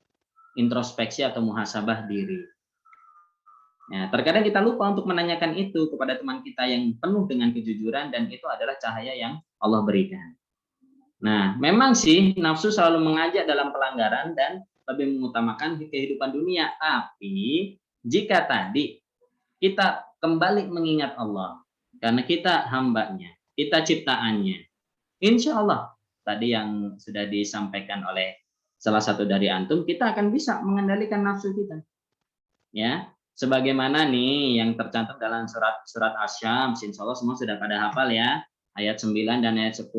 introspeksi atau muhasabah diri. Ya, terkadang kita lupa untuk menanyakan itu kepada teman kita yang penuh dengan kejujuran, dan itu adalah cahaya yang Allah berikan. Nah, memang sih nafsu selalu mengajak dalam pelanggaran dan lebih mengutamakan kehidupan dunia. Tapi jika tadi kita kembali mengingat Allah, karena kita hambanya, kita ciptaannya, insya Allah tadi yang sudah disampaikan oleh salah satu dari antum, kita akan bisa mengendalikan nafsu kita. Ya, sebagaimana nih yang tercantum dalam surat Asy-Syams, insya Allah semua sudah pada hafal ya, ayat 9 dan ayat 10.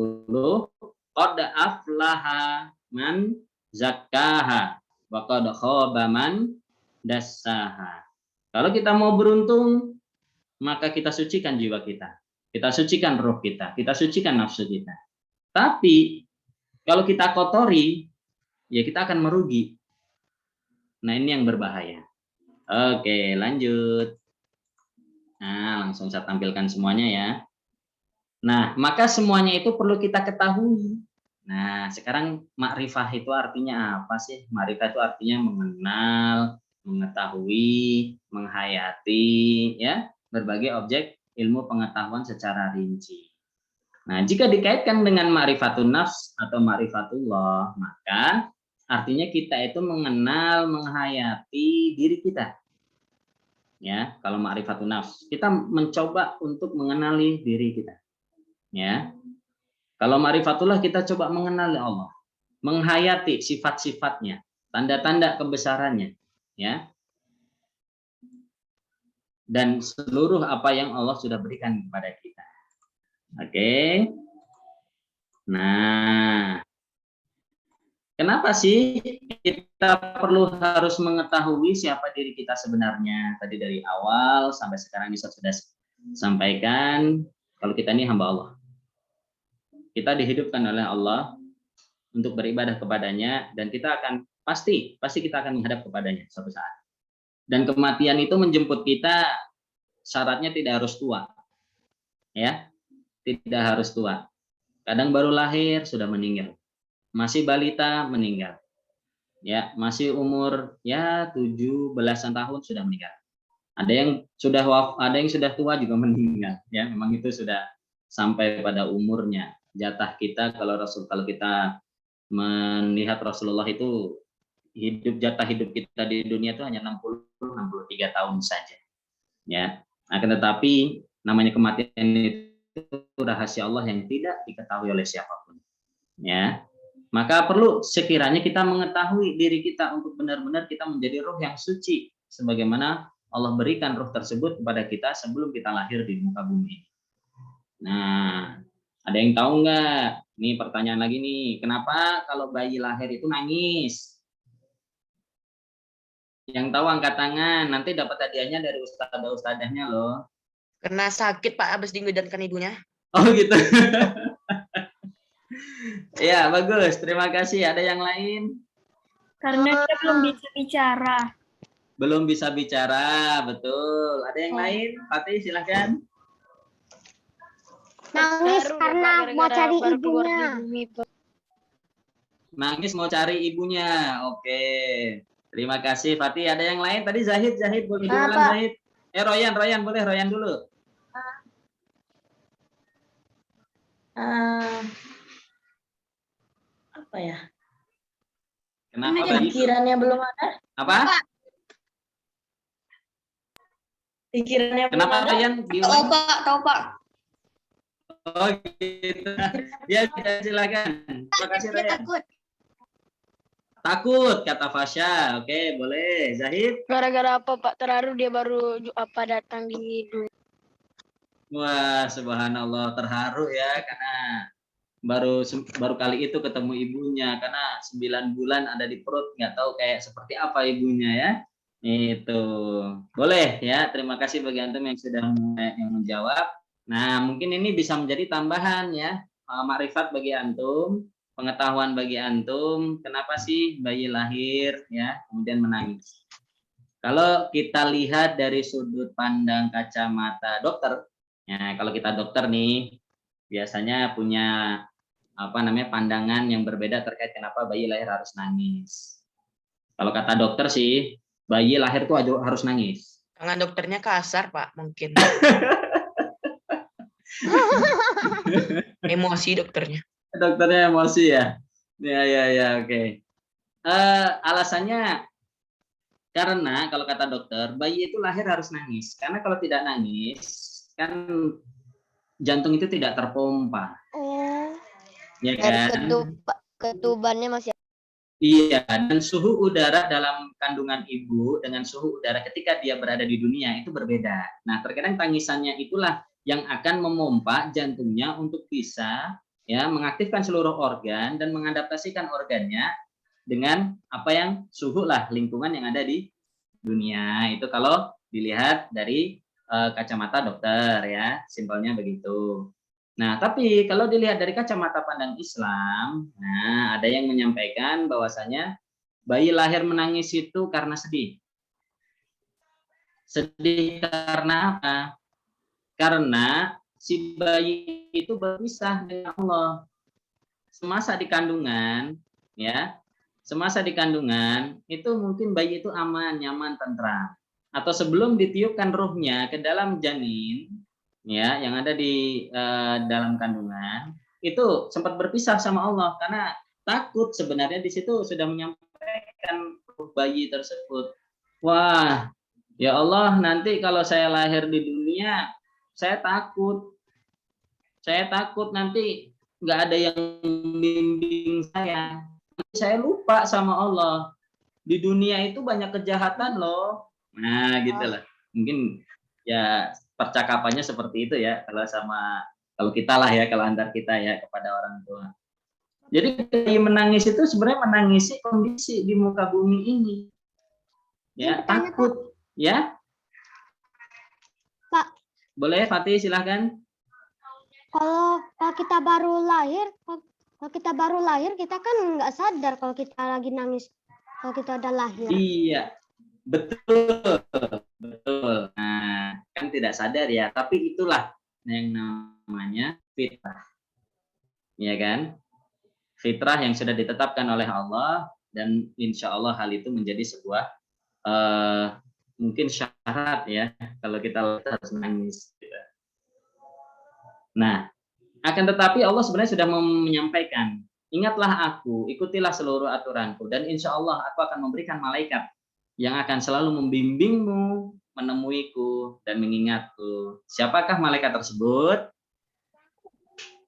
Qad aflaha man zakkaha wa qad khaba man dassaha. Kalau kita mau beruntung, maka kita sucikan jiwa kita. Kita sucikan roh kita, kita sucikan nafsu kita. Tapi kalau kita kotori, ya kita akan merugi. Nah, ini yang berbahaya. Oke, lanjut. Nah, langsung saya tampilkan semuanya ya. Nah, maka semuanya itu perlu kita ketahui. Nah, sekarang makrifah itu artinya apa sih? Makrifah itu artinya mengenal, mengetahui, menghayati, ya, berbagai objek ilmu pengetahuan secara rinci. Nah, jika dikaitkan dengan ma'rifatun nafs atau ma'rifatullah, maka artinya kita itu mengenal, menghayati diri kita. Ya, kalau ma'rifatun nafs, kita mencoba untuk mengenali diri kita. Ya. Kalau ma'rifatullah, kita coba mengenali Allah, menghayati sifat-sifatnya, tanda-tanda kebesarannya, ya. Dan seluruh apa yang Allah sudah berikan kepada kita. Oke. Nah, kenapa sih kita perlu harus mengetahui siapa diri kita sebenarnya? Tadi dari awal sampai sekarang bisa sudah sampaikan, kalau kita ini hamba Allah. Kita dihidupkan oleh Allah untuk beribadah kepadanya, dan kita akan Pasti kita akan menghadap kepadanya suatu saat. Dan kematian itu menjemput kita, syaratnya tidak harus tua. Ya, tidak harus tua. Kadang baru lahir sudah meninggal. Masih balita meninggal. Ya, masih umur ya 17-an tahun sudah meninggal. Ada yang sudah tua juga meninggal. Ya, memang itu sudah sampai pada umurnya. Jatah kita kalau kita melihat Rasulullah itu jatah hidup kita di dunia itu hanya 60-63 tahun saja. Ya, akan tetapi namanya kematian itu rahasia Allah yang tidak diketahui oleh siapapun. Ya, maka perlu sekiranya kita mengetahui diri kita untuk benar-benar kita menjadi roh yang suci, sebagaimana Allah berikan roh tersebut kepada kita sebelum kita lahir di muka bumi. Nah, ada yang tahu nggak? Nih pertanyaan lagi nih, kenapa kalau bayi lahir itu nangis? Yang tahu angkat tangan, nanti dapat hadiahnya dari ustadzah-ustadzahnya loh. Karena sakit Pak habis diinjekan ibunya. Oh gitu. Ya, bagus. Terima kasih. Ada yang lain? Karena dia belum bisa bicara. Belum bisa bicara, betul. Ada yang lain? Fatih, silakan. Nangis karena mau cari ibunya. Nangis mau cari ibunya. Oke. Terima kasih Fatih. Ada yang lain? Tadi Zahid boleh duluan Zahid. Royan boleh Royan dulu. Apa ya? Kenapa Pikirannya belum ada? Apa? Pikirannya Kenapa belum ada? Royan? Tahu Pak. Oh gitu. Ya, silakan. Terima kasih Royan. Takut kata Fasya. Oke, boleh. Zahid? Gara-gara apa Pak? Terharu dia baru datang di dunia. Wah, subhanallah, terharu ya karena baru kali itu ketemu ibunya, karena 9 bulan ada di perut, nggak tahu kayak seperti apa ibunya ya. Itu boleh ya. Terima kasih bagi antum yang sudah menjawab. Nah, mungkin ini bisa menjadi tambahan ya, makrifat bagi antum, pengetahuan bagi antum. Kenapa sih bayi lahir ya kemudian menangis? Kalau kita lihat dari sudut pandang kacamata dokter, ya kalau kita dokter nih biasanya punya pandangan yang berbeda terkait kenapa bayi lahir harus nangis. Kalau kata dokter sih, bayi lahir tuh harus nangis. Tangan dokternya kasar Pak mungkin. Emosi dokternya. Dokternya emosi ya. Ya, oke. Alasannya karena kalau kata dokter, bayi itu lahir harus nangis. Karena kalau tidak nangis, kan jantung itu tidak terpompa. Ya kan? Ketubannya masih. Iya, dan suhu udara dalam kandungan ibu dengan suhu udara ketika dia berada di dunia itu berbeda. Nah, terkadang tangisannya itulah yang akan memompa jantungnya untuk bisa ya mengaktifkan seluruh organ dan mengadaptasikan organnya dengan apa yang suhu lingkungan yang ada di dunia. Itu kalau dilihat dari kacamata dokter ya, simpelnya begitu. Nah, tapi kalau dilihat dari kacamata pandang Islam, nah ada yang menyampaikan bahwasanya bayi lahir menangis itu karena sedih. Sedih karena apa? Karena si bayi itu berpisah dengan Allah. Semasa di kandungan, ya, semasa di kandungan itu mungkin bayi itu aman, nyaman, tentram. Atau sebelum ditiupkan ruhnya ke dalam janin, ya, yang ada di dalam kandungan, itu sempat berpisah sama Allah karena takut. Sebenarnya di situ sudah menyampaikan ruh bayi tersebut, wah, ya Allah, nanti kalau saya lahir di dunia, saya takut nanti nggak ada yang bimbing saya. Nanti saya lupa sama Allah. Di dunia itu banyak kejahatan loh. Nah, gitulah. Mungkin ya percakapannya seperti itu ya kalau kita lah ya, kalau antar kita ya kepada orang tua. Jadi menangis itu sebenarnya menangisi kondisi di muka bumi ini. Ya, takut ya. Pak, boleh Fatih, silahkan. Kalau kita baru lahir, kita kan nggak sadar kalau kita lagi nangis. Kalau kita udah lahir. Iya, betul, betul. Nah, kan tidak sadar ya, tapi itulah yang namanya fitrah, ya kan? Fitrah yang sudah ditetapkan oleh Allah, dan insya Allah hal itu menjadi sebuah mungkin syarat ya, kalau kita harus nangis. Nah, akan tetapi Allah sebenarnya sudah menyampaikan, ingatlah aku, ikutilah seluruh aturanku, dan insya Allah aku akan memberikan malaikat yang akan selalu membimbingmu, menemuiku, dan mengingatku. Siapakah malaikat tersebut?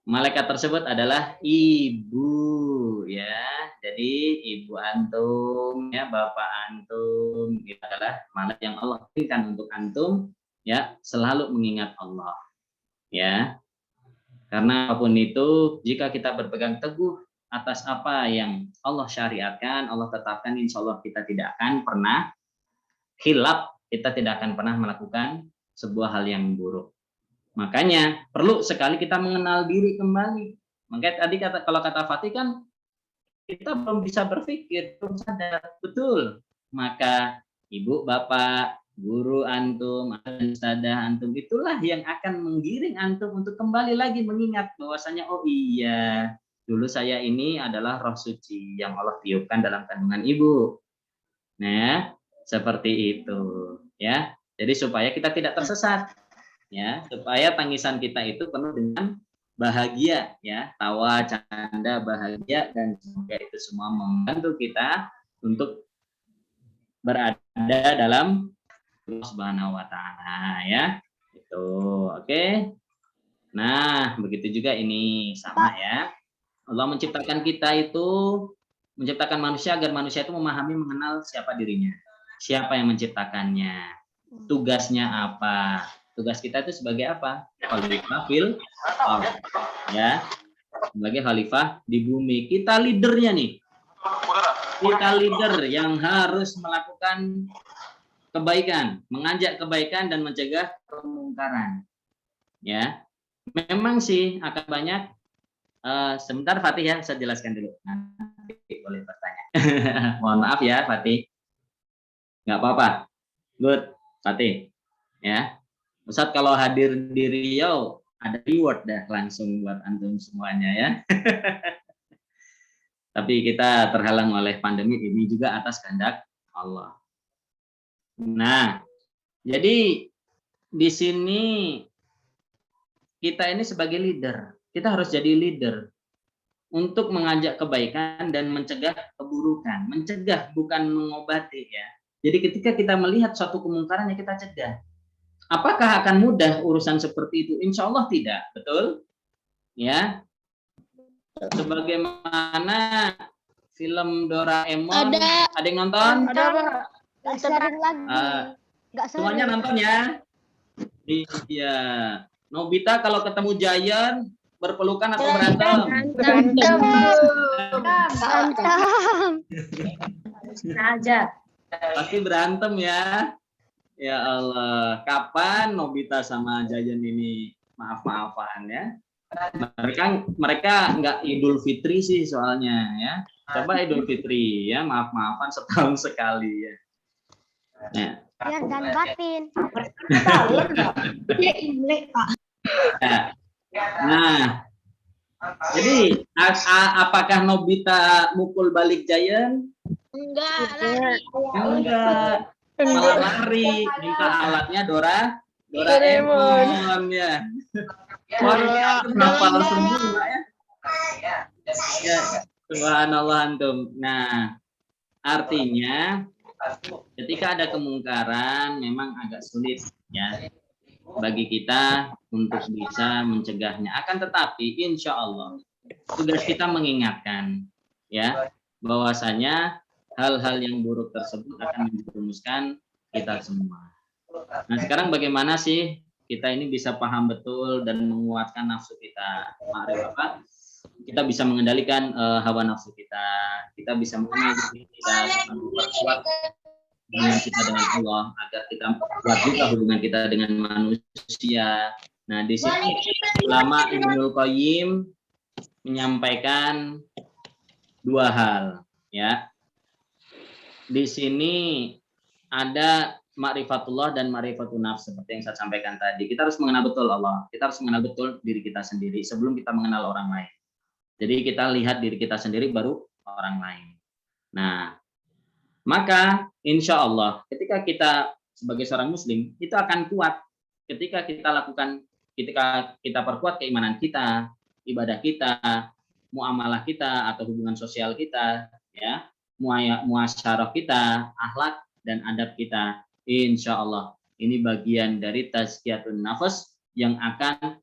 Malaikat tersebut adalah ibu, ya. Jadi ibu antum, ya, bapak antum, itu adalah malaikat yang Allah berikan untuk antum, ya, selalu mengingat Allah, ya. Karena apapun itu, jika kita berpegang teguh atas apa yang Allah syariatkan, Allah tetapkan, insya Allah kita tidak akan pernah khilaf, kita tidak akan pernah melakukan sebuah hal yang buruk. Makanya perlu sekali kita mengenal diri kembali. Makanya tadi kalau kata Fatih kan, kita belum bisa berpikir, belum sadar, betul. Maka ibu, bapak, guru antum, ustadzah antum, itulah yang akan menggiring antum untuk kembali lagi mengingat bahwasanya oh iya, dulu saya ini adalah roh suci yang Allah tiupkan dalam kandungan ibu. Nah, seperti itu, ya. Jadi supaya kita tidak tersesat, ya, supaya tangisan kita itu penuh dengan bahagia, ya, tawa, canda, bahagia, dan semoga itu semua membantu kita untuk berada dalam Allah Subhanahu wa taala, ya. Itu. Oke. Nah, begitu juga ini sama ya. Allah menciptakan kita itu, menciptakan manusia agar manusia itu memahami, mengenal siapa dirinya. Siapa yang menciptakannya? Tugasnya apa? Tugas kita itu sebagai apa? Khalifah fil ardh, ya. Sebagai khalifah di bumi. Kita leadernya nih. Kita leader yang harus melakukan kebaikan, mengajak kebaikan dan mencegah kemungkaran. Ya, memang sih akan banyak. Sebentar Fatih ya, saya jelaskan dulu. Nanti boleh bertanya. Mohon maaf ya Fatih. Nggak apa-apa. Good, Fatih. Ya, Ustadz kalau hadir di Riau ada reward dah langsung buat antum semuanya ya. Tapi kita terhalang oleh pandemi ini juga atas kehendak Allah. Nah, jadi di sini kita ini sebagai leader, kita harus jadi leader untuk mengajak kebaikan dan mencegah keburukan. Mencegah bukan mengobati ya. Jadi ketika kita melihat suatu kemungkaran yang kita cegah. Apakah akan mudah urusan seperti itu? Insya Allah tidak, betul? Ya. Sebagaimana film Doraemon, ada yang nonton? Ada, Pak. Gak sering lagi. Semuanya nonton ya. Iya. Nobita kalau ketemu Giant berpelukan atau berantem? Berantem. Aja. Pasti berantem ya. Ya Allah. Kapan Nobita sama Giant ini maaf-maafan ya? Mereka nggak Idul Fitri sih soalnya ya. Coba Idul Fitri ya, maaf-maafan setahun sekali ya. Nah, biar dan batin. Dia Imlek, Pak. Nah, jadi apakah Nobita mukul balik Giant? Enggak. Enggak. Malah lari, minta alatnya Doraemon ya. Kenapa semua ya? Ya, subhanallah antum. Nah, artinya ketika ada kemungkaran memang agak sulit ya bagi kita untuk bisa mencegahnya. Akan tetapi insya Allah tugas kita mengingatkan ya bahwasanya hal-hal yang buruk tersebut akan menjerumuskan kita semua. Nah sekarang bagaimana sih kita ini bisa paham betul dan menguatkan nafsu kita? Mari Bapak, kita bisa mengendalikan hawa nafsu kita. Kita bisa mengenal diri kita, memperkuat hubungan kita dengan Allah agar kita kuat juga hubungan kita dengan manusia. Nah di sini ulama Ibnul Qayyim menyampaikan dua hal ya. di sini ada ma'rifatullah dan ma'rifatun nafs seperti yang saya sampaikan tadi. Kita harus mengenal betul Allah. Kita harus mengenal betul diri kita sendiri sebelum kita mengenal orang lain. Jadi kita lihat diri kita sendiri baru orang lain. Nah, maka insya Allah ketika kita sebagai seorang muslim itu akan kuat ketika kita lakukan, ketika kita perkuat keimanan kita, ibadah kita, muamalah kita atau hubungan sosial kita, ya, muasyarah kita, akhlak dan adab kita. Insya Allah ini bagian dari tazkiyatun nafas yang akan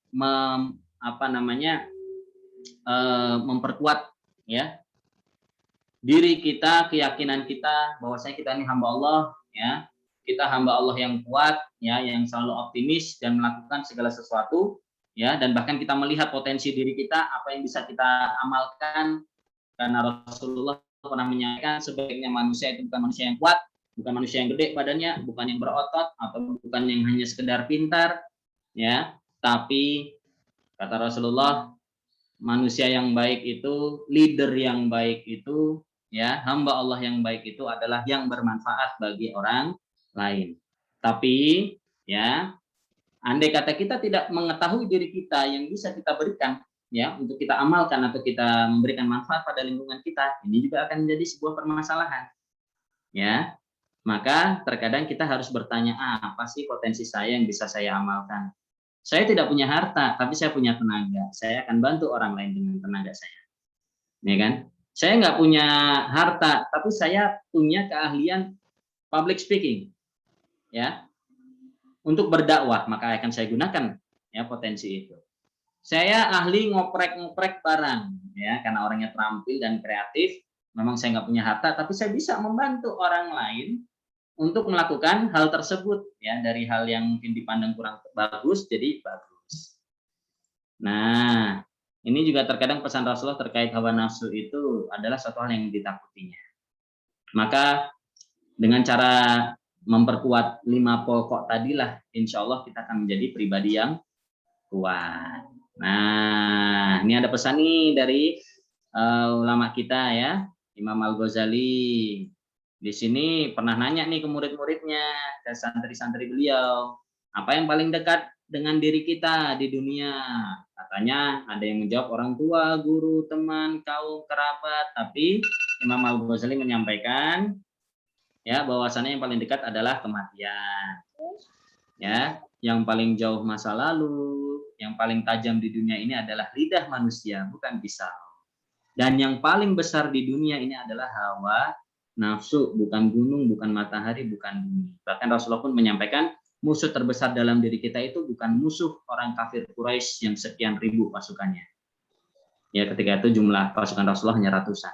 memperkuat ya diri kita, keyakinan kita bahwasanya kita ini hamba Allah, ya, kita hamba Allah yang kuat, ya, yang selalu optimis dan melakukan segala sesuatu, ya, dan bahkan kita melihat potensi diri kita, apa yang bisa kita amalkan, karena Rasulullah pernah menyampaikan sebaiknya manusia itu bukan manusia yang kuat, bukan manusia yang gede badannya, bukan yang berotot, atau bukan yang hanya sekedar pintar, ya, tapi kata Rasulullah, manusia yang baik itu, leader yang baik itu, ya, hamba Allah yang baik itu adalah yang bermanfaat bagi orang lain. Tapi, ya, andai kata kita tidak mengetahui diri kita yang bisa kita berikan, ya, untuk kita amalkan atau kita memberikan manfaat pada lingkungan kita, ini juga akan menjadi sebuah permasalahan, ya. Maka terkadang kita harus bertanya, apa sih potensi saya yang bisa saya amalkan? Saya tidak punya harta, tapi saya punya tenaga. Saya akan bantu orang lain dengan tenaga saya, ya kan? Saya nggak punya harta, tapi saya punya keahlian public speaking, ya, untuk berdakwah, maka akan saya gunakan, ya, potensi itu. Saya ahli ngoprek barang, ya, karena orangnya terampil dan kreatif. Memang saya nggak punya harta, tapi saya bisa membantu orang lain untuk melakukan hal tersebut, ya, dari hal yang mungkin dipandang kurang bagus jadi bagus. Nah, ini juga terkadang pesan Rasulullah terkait hawa nafsu itu adalah suatu hal yang ditakutinya. Maka dengan cara memperkuat 5 pokok tadilah, insya Allah kita akan menjadi pribadi yang kuat. Nah, ini ada pesan nih dari ulama kita, ya, Imam Al-Ghazali. Di sini pernah nanya nih ke murid-muridnya, ke santri-santri beliau, apa yang paling dekat dengan diri kita di dunia? Katanya ada yang menjawab orang tua, guru, teman, kaum, kerabat. Tapi Imam Al-Ghazali menyampaikan, ya, bahwasannya yang paling dekat adalah kematian. Ya, yang paling jauh masa lalu, yang paling tajam di dunia ini adalah lidah manusia, bukan pisau. Dan yang paling besar di dunia ini adalah hawa nafsu, bukan gunung, bukan matahari, bukan bumi. Bahkan Rasulullah pun menyampaikan musuh terbesar dalam diri kita itu bukan musuh orang kafir Quraisy yang sekian ribu pasukannya. Ya, ketika itu jumlah pasukan Rasulullah hanya ratusan.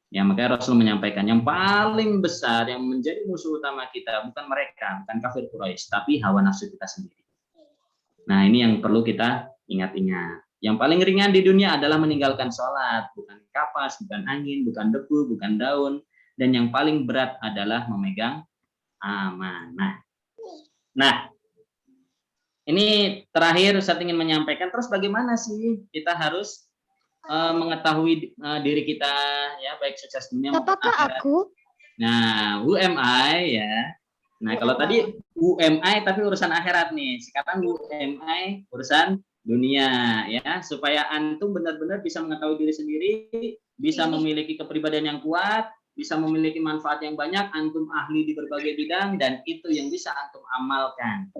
Ya, makanya Rasul menyampaikan yang paling besar yang menjadi musuh utama kita bukan mereka, bukan kafir Quraisy, tapi hawa nafsu kita sendiri. Nah, ini yang perlu kita ingat-ingat. Yang paling ringan di dunia adalah meninggalkan sholat, bukan kapas, bukan angin, bukan debu, bukan daun. Dan yang paling berat adalah memegang amanah. Nah, ini terakhir saya ingin menyampaikan, terus bagaimana sih kita harus mengetahui diri kita, ya, baik sukses dunia maupun akhirat. Nah, who am I, ya. Nah, kalau tadi who am I tapi urusan akhirat nih. Sekarang who am I urusan dunia, ya. Supaya antum benar-benar bisa mengetahui diri sendiri, bisa memiliki kepribadian yang kuat, bisa memiliki manfaat yang banyak, antum ahli di berbagai bidang, dan itu yang bisa antum amalkan,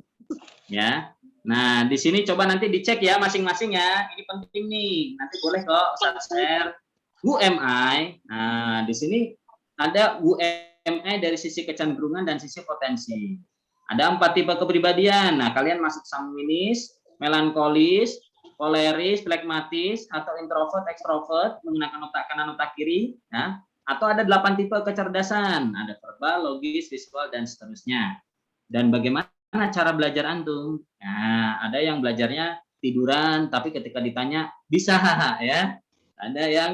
ya. Nah, di sini coba nanti dicek ya masing-masing, ya. Ini penting nih. Nanti boleh kok Ustaz share. Who am I? Nah, di sini ada who am I dari sisi kecenderungan dan sisi potensi. Ada 4 tipe kepribadian. Nah, kalian masuk sanguinis, melankolis, koleris, flekmatis, atau introvert, ekstrovert, menggunakan otak kanan, otak kiri, ya. Atau ada 8 tipe kecerdasan, ada verbal, logis, visual, dan seterusnya. Dan bagaimana cara belajar antum? Nah, ada yang belajarnya tiduran, tapi ketika ditanya bisa, ya. Ada yang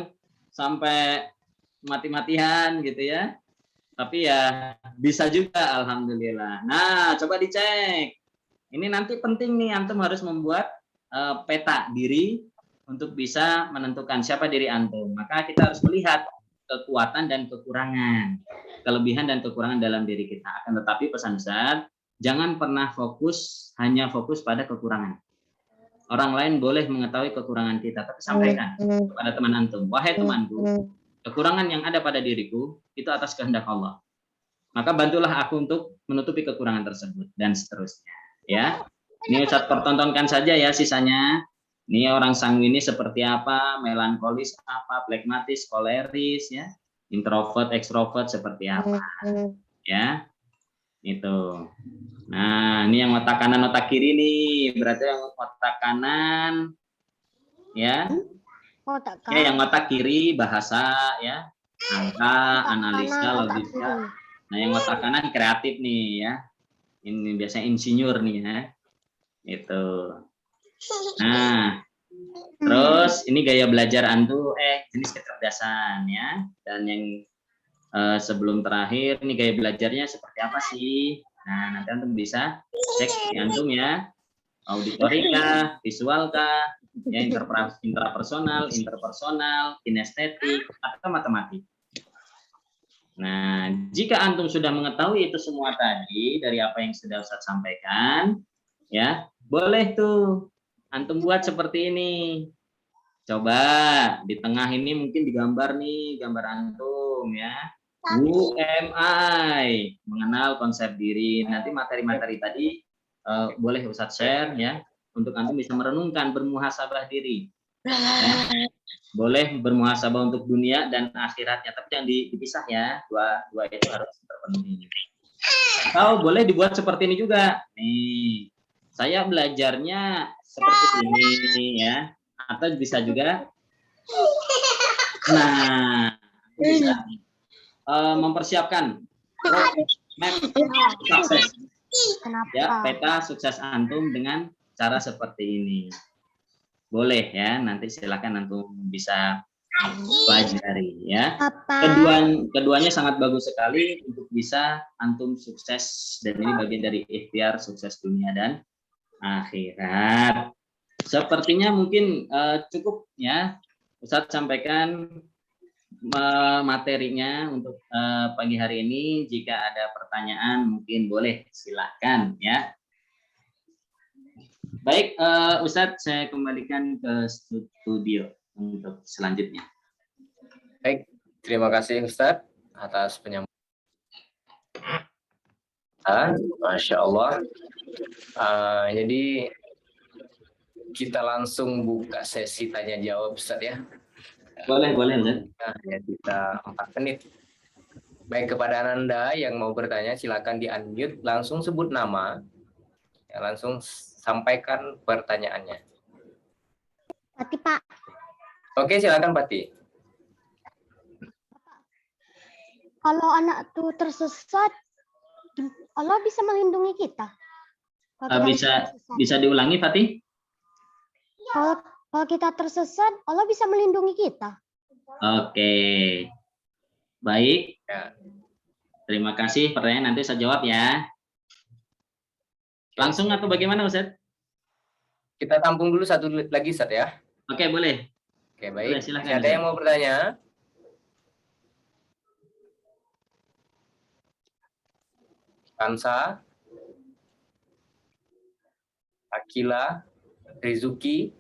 sampai mati-matian gitu, ya. Tapi ya bisa juga, alhamdulillah. Nah, coba dicek. Ini nanti penting nih, antum harus membuat peta diri untuk bisa menentukan siapa diri antum. Maka kita harus melihat kekuatan dan kekurangan, kelebihan dan kekurangan dalam diri kita. Akan tetapi pesan Ustaz, jangan pernah hanya fokus pada kekurangan. Orang lain boleh mengetahui kekurangan kita, tapi sampaikan kepada teman antum, wahai temanku, kekurangan yang ada pada diriku itu atas kehendak Allah. Maka bantulah aku untuk menutupi kekurangan tersebut dan seterusnya. Ya, ini Ustaz pertontonkan saja ya sisanya. Ini orang sanguini seperti apa, melankolis apa, flegmatis, koleris, ya, introvert, ekstrovert seperti apa, ya, itu. Nah, ini yang otak kanan, otak kiri nih, berarti yang otak kanan, ya, yang otak kiri bahasa, ya, angka, analisa, logika. Nah, yang otak kanan kreatif nih, ya, ini biasanya insinyur nih, ya, itu. Nah, terus ini gaya belajar antum, jenis kecerdasan, ya, dan yang sebelum terakhir ini gaya belajarnya seperti apa sih? Nah, nanti antum bisa cek di antum ya, auditorika, visualka, ya, intrapersonal, interpersonal, kinestetik, atau matematik. Nah, jika antum sudah mengetahui itu semua tadi dari apa yang sudah Ustaz sampaikan, ya, boleh tuh antum buat seperti ini. Coba di tengah ini mungkin digambar nih, gambar antum ya. UMI, mengenal konsep diri. Nanti materi-materi tadi boleh Ustaz share ya, untuk antum bisa merenungkan, bermuhasabah diri. Ya. Boleh bermuhasabah untuk dunia dan akhiratnya, tapi yang dipisah ya, dua itu harus terpenuhi. Atau boleh dibuat seperti ini juga. Nih, saya belajarnya seperti ini ya, atau bisa juga, nah, bisa mempersiapkan map sukses, ya, peta sukses antum dengan cara seperti ini. Boleh ya, nanti silakan antum bisa pelajari ya. Keduanya sangat bagus sekali untuk bisa antum sukses, dan ini bagian dari ikhtiar sukses dunia dan akhirat. Sepertinya mungkin cukup ya, Ustaz sampaikan materinya untuk pagi hari ini. Jika ada pertanyaan mungkin boleh silahkan ya. Baik, Ustaz, saya kembalikan ke studio untuk selanjutnya. Baik, terima kasih Ustaz atas penyampaian. Masya Allah. Jadi kita langsung buka sesi tanya jawab Ustaz ya. Boleh Ustaz. Nah, ya, kita 4 menit. Baik, kepada Ananda yang mau bertanya silakan di-unmute, langsung sebut nama. Ya, langsung sampaikan pertanyaannya. Pati, Pak. Oke, silakan Pati. Kalau anak tuh tersesat, Allah bisa melindungi kita. Bisa diulangi, Fatih? Kalau kita tersesat, Allah bisa melindungi kita. Oke. Baik. Ya. Terima kasih. Pertanyaan nanti saya jawab ya. Langsung atau bagaimana, Ustaz? Kita tampung dulu satu lagi, Ustaz ya. Oke, boleh. Oke, baik. Boleh, silakan. Ada yang mau bertanya? Kansa, Akila, Rizuki?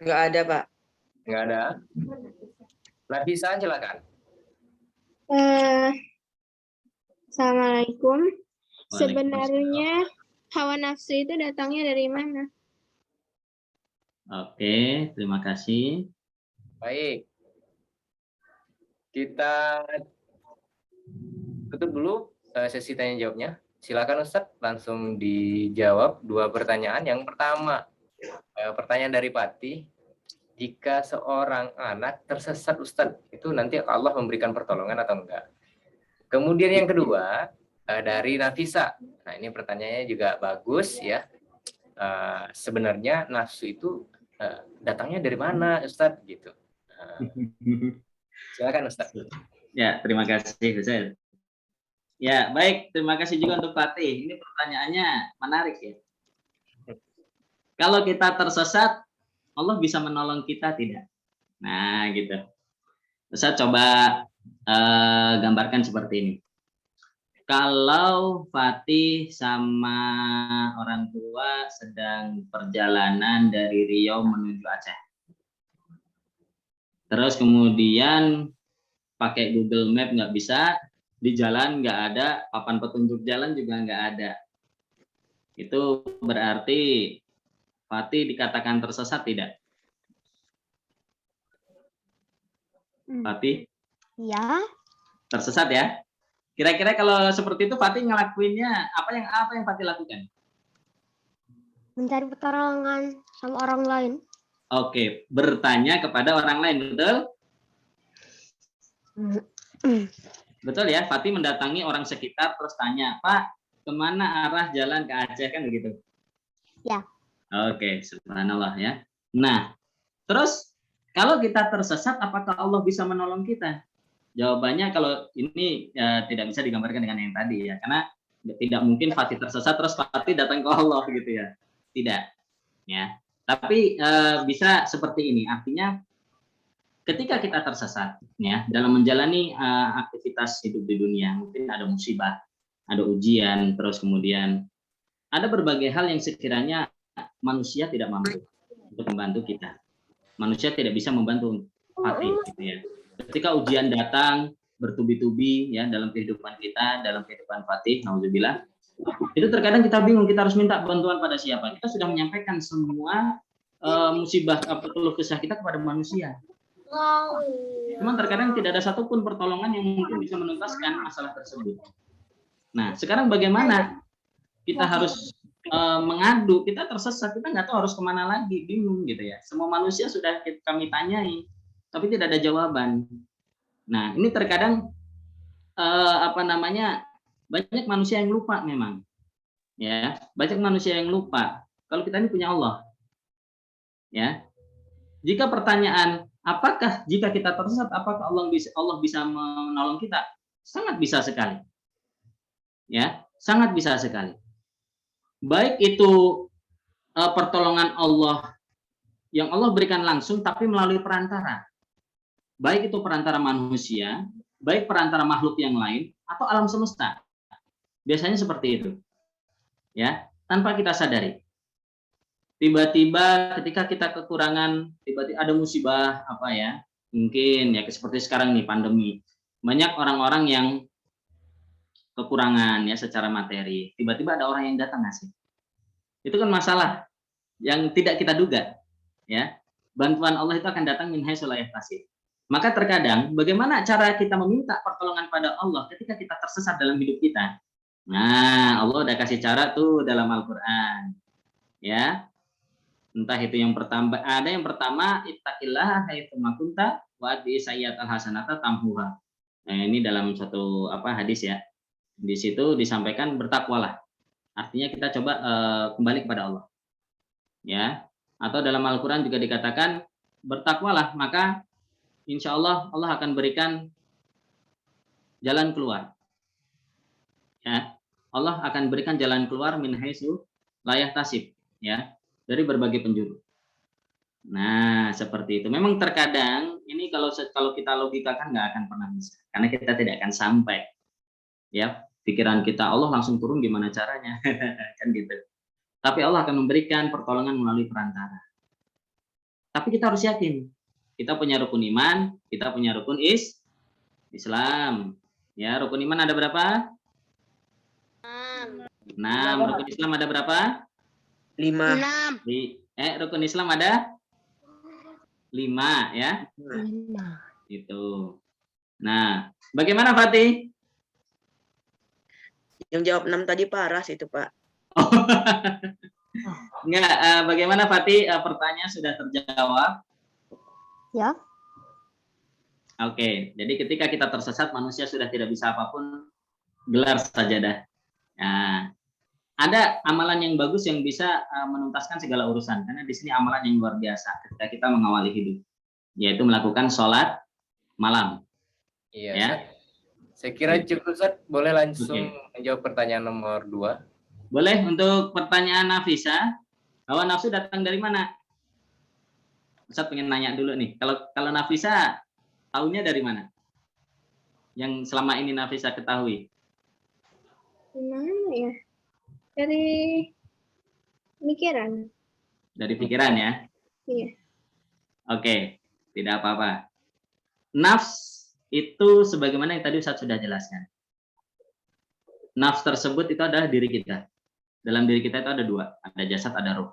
Nggak ada, Pak. Nggak ada. Nafisa, silakan. Assalamualaikum. Sebenarnya hawa nafsu itu datangnya dari mana? Oke, terima kasih. Baik. Kita tutup dulu sesi tanya jawabnya. Silakan Ustadz, langsung dijawab 2 pertanyaan. Yang pertama, pertanyaan dari Pati. Jika seorang anak tersesat Ustadz, itu nanti Allah memberikan pertolongan atau enggak? Kemudian yang kedua, dari Nafisa. Nah, ini pertanyaannya juga bagus ya. Sebenarnya nafsu itu datangnya dari mana Ustadz? Gitu. Silakan Ustadz. Ya, terima kasih Ustadz. Ya, baik. Terima kasih juga untuk Fatih. Ini pertanyaannya menarik ya. Kalau kita tersesat, Allah bisa menolong kita tidak? Nah, gitu. Ustaz coba gambarkan seperti ini. Kalau Fatih sama orang tua sedang perjalanan dari Riau menuju Aceh. Terus kemudian pakai Google Map nggak bisa, di jalan nggak ada, papan petunjuk jalan juga nggak ada. Itu berarti Fatih dikatakan tersesat tidak? Fatih? Ya. Tersesat ya? Kira-kira kalau seperti itu Fatih ngelakuinnya apa yang Fatih lakukan? Mencari pertolongan sama orang lain. Oke, bertanya kepada orang lain, betul? Betul ya, Fatih mendatangi orang sekitar terus tanya, Pak, kemana arah jalan ke Aceh, kan begitu? Ya. Oke, subhanallah ya. Nah, terus kalau kita tersesat, apakah Allah bisa menolong kita? Jawabannya kalau ini tidak bisa digambarkan dengan yang tadi ya, karena tidak mungkin Fatih tersesat terus Fatih datang ke Allah gitu ya, tidak. Ya, tapi bisa seperti ini, artinya ketika kita tersesat ya dalam menjalani aktivitas hidup di dunia, mungkin ada musibah, ada ujian, terus kemudian ada berbagai hal yang sekiranya manusia tidak mampu untuk membantu kita. Manusia tidak bisa membantu Fatih gitu ya. Ketika ujian datang bertubi-tubi ya dalam kehidupan kita, dalam kehidupan Fatih, nauzubillah, itu terkadang kita bingung, kita harus minta bantuan pada siapa. Kita sudah menyampaikan semua musibah keluh kesah kita kepada manusia. Cuman terkadang tidak ada satupun pertolongan yang mungkin bisa menuntaskan masalah tersebut. Nah, sekarang bagaimana kita harus mengadu? Kita tersesat, kita nggak tahu harus kemana lagi, bingung gitu ya. Semua manusia sudah kami tanyai, tapi tidak ada jawaban. Nah, ini terkadang banyak manusia yang lupa memang. Ya, banyak manusia yang lupa kalau kita ini punya Allah. Ya. Jika pertanyaan, apakah jika kita tersesat, apakah Allah bisa menolong kita? Sangat bisa sekali. Ya, sangat bisa sekali. Baik itu pertolongan Allah yang Allah berikan langsung tapi melalui perantara. Baik itu perantara manusia, baik perantara makhluk yang lain atau alam semesta. Biasanya seperti itu. Ya, tanpa kita sadari. Tiba-tiba ketika kita kekurangan, tiba-tiba ada musibah apa ya? Mungkin ya seperti sekarang nih pandemi. Banyak orang-orang yang kekurangan ya secara materi. Tiba-tiba ada orang yang datang ngasih. Itu kan masalah yang tidak kita duga. Ya. Bantuan Allah itu akan datang min haitsu la yahtasib. Maka terkadang bagaimana cara kita meminta pertolongan pada Allah ketika kita tersesat dalam hidup kita? Nah, Allah udah kasih cara tuh dalam Al-Qur'an. Ya. Entah itu yang pertama, ada yang pertama ittaqillah haitsu ma kunta wa ati sayyi'atal hasanata tamhuha. Nah, ini dalam satu hadis ya. Di situ disampaikan bertakwalah. Artinya kita coba kembali kepada Allah. Ya. Atau dalam Al-Qur'an juga dikatakan bertakwalah, maka insya Allah Allah akan berikan jalan keluar. Ya. Allah akan berikan jalan keluar min haitsu la yahtasib, ya. Dari berbagai penjuru. Nah, seperti itu. Memang terkadang ini kalau kita logikakan nggak akan pernah bisa, karena kita tidak akan sampai. Ya, pikiran kita Allah langsung turun gimana caranya, kan gitu. Tapi Allah akan memberikan pertolongan melalui perantara. Tapi kita harus yakin, kita punya rukun iman, kita punya rukun Islam. Ya, rukun iman ada berapa? 6. Rukun Islam ada berapa? 5. Rukun Islam ada 5 ya. 5. Itu. Nah, bagaimana Fatih? Yang jawab 6 tadi Paras itu, Pak. Enggak, bagaimana Fatih? Pertanyaan sudah terjawab? Ya. Oke, jadi ketika kita tersesat, manusia sudah tidak bisa apapun, gelar sajadah. Nah, ada amalan yang bagus yang bisa menuntaskan segala urusan, karena di sini amalan yang luar biasa ketika kita mengawali hidup, yaitu melakukan sholat malam. Iya. Ya. Saya kira cukup, Ustaz. Boleh langsung menjawab pertanyaan nomor 2. Boleh. Untuk pertanyaan Nafisa, hawa nafsu datang dari mana? Ustaz pengen nanya dulu nih. Kalau Nafisa Tahunya dari mana? Yang selama ini Nafisa ketahui? Gimana ya? Dari pikiran. Dari pikiran ya? Iya. Oke, tidak apa-apa. Nafs itu sebagaimana yang tadi Ustaz sudah jelaskan. Nafs tersebut itu adalah diri kita. Dalam diri kita itu ada dua, ada jasad, ada ruh.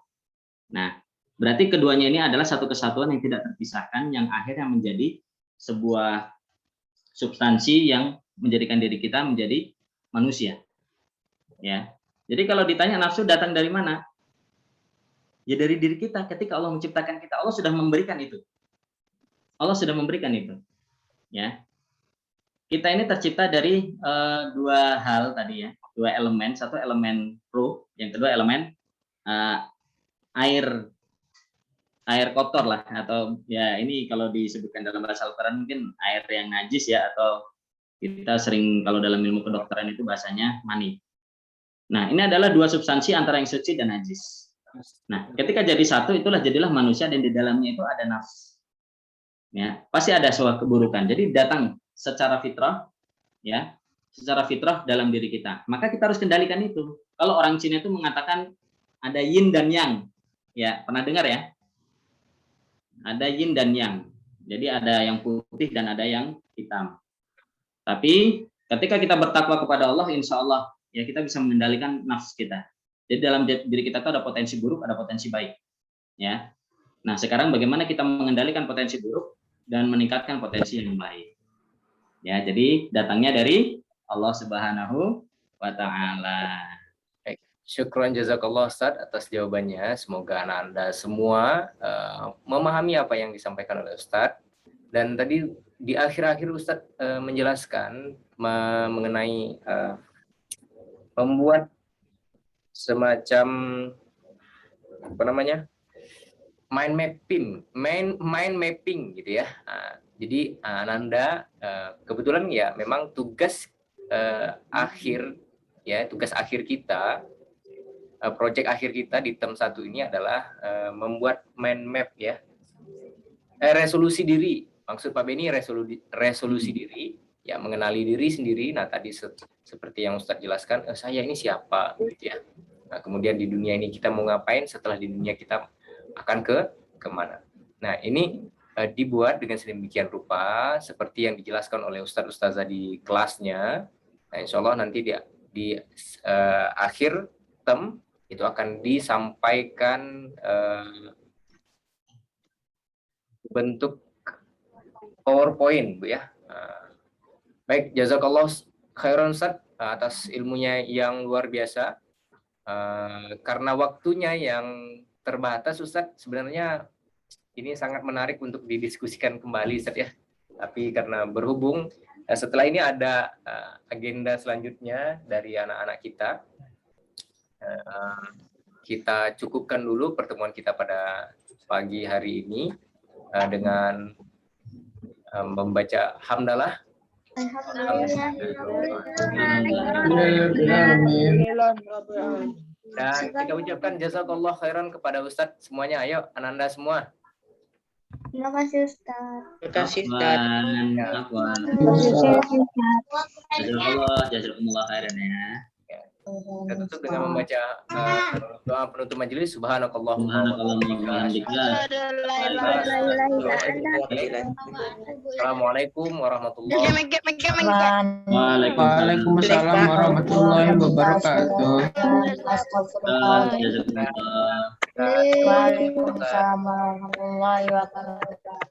Nah, berarti keduanya ini adalah satu kesatuan yang tidak terpisahkan, yang akhirnya menjadi sebuah substansi yang menjadikan diri kita menjadi manusia. Ya. Jadi kalau ditanya nafsu datang dari mana? Ya dari diri kita. Ketika Allah menciptakan kita, Allah sudah memberikan itu. Allah sudah memberikan itu. Ya. Kita ini tercipta dari dua hal tadi ya, dua elemen. Satu elemen ruh, yang kedua elemen air kotor lah, atau ya ini kalau disebutkan dalam bahasa Al-Quran mungkin air yang najis ya, atau kita sering kalau dalam ilmu kedokteran itu bahasanya mani. Nah, ini adalah dua substansi antara yang suci dan najis. Nah, ketika jadi satu, jadilah manusia, dan di dalamnya itu ada nafs. Ya, pasti ada sebuah keburukan. Jadi datang secara fitrah, ya, secara fitrah dalam diri kita. Maka kita harus kendalikan itu. Kalau orang Cina itu mengatakan ada yin dan yang, ya pernah dengar ya? Ada yin dan yang. Jadi ada yang putih dan ada yang hitam. Tapi ketika kita bertakwa kepada Allah, insya Allah ya kita bisa mengendalikan nafsu kita. Jadi dalam diri kita itu ada potensi buruk, ada potensi baik. Ya. Nah, sekarang bagaimana kita mengendalikan potensi buruk dan meningkatkan potensi yang baik. Ya, jadi datangnya dari Allah Subhanahu wa taala. Syukran jazakallah Ustaz atas jawabannya. Semoga Anda semua memahami apa yang disampaikan oleh Ustaz. Dan tadi di akhir-akhir Ustaz menjelaskan mengenai membuat semacam apa namanya? mind mapping gitu ya. Jadi Ananda kebetulan ya memang tugas akhir kita, proyek akhir kita di term 1 ini adalah membuat mind map ya. Resolusi diri. Maksud Pak Beni resolusi diri, ya mengenali diri sendiri. Nah, tadi seperti yang Ustadz jelaskan, saya ini siapa gitu ya. Nah, kemudian di dunia ini kita mau ngapain, setelah di dunia kita akan kemana. Nah, ini dibuat dengan sedemikian rupa seperti yang dijelaskan oleh Ustadz Ustazah di kelasnya. Nah, insya Allah nanti di akhir term itu akan disampaikan bentuk PowerPoint, Bu ya. Baik, jazakallah khairan Ustaz atas ilmunya yang luar biasa. Karena waktunya yang terbatas Ustaz, sebenarnya ini sangat menarik untuk didiskusikan kembali Ustaz ya. Tapi karena berhubung setelah ini ada agenda selanjutnya dari anak-anak kita, kita cukupkan dulu pertemuan kita pada pagi hari ini dengan membaca hamdalah. Dan kita ucapkan jazakallah khairan kepada Ustadz semuanya. Ayo Ananda semua. Terima kasih Ustaz. Terima kasih Ustaz. Jazakumullah khairan ya. Kita tutup dengan membaca doa penutup majelis. Subhanakallahumma wa bihamdika. Assalamualaikum warahmatullahi wabarakatuh. Waalaikumsalam warahmatullahi wabarakatuh. Waalaikumsalam warahmatullahi wabarakatuh.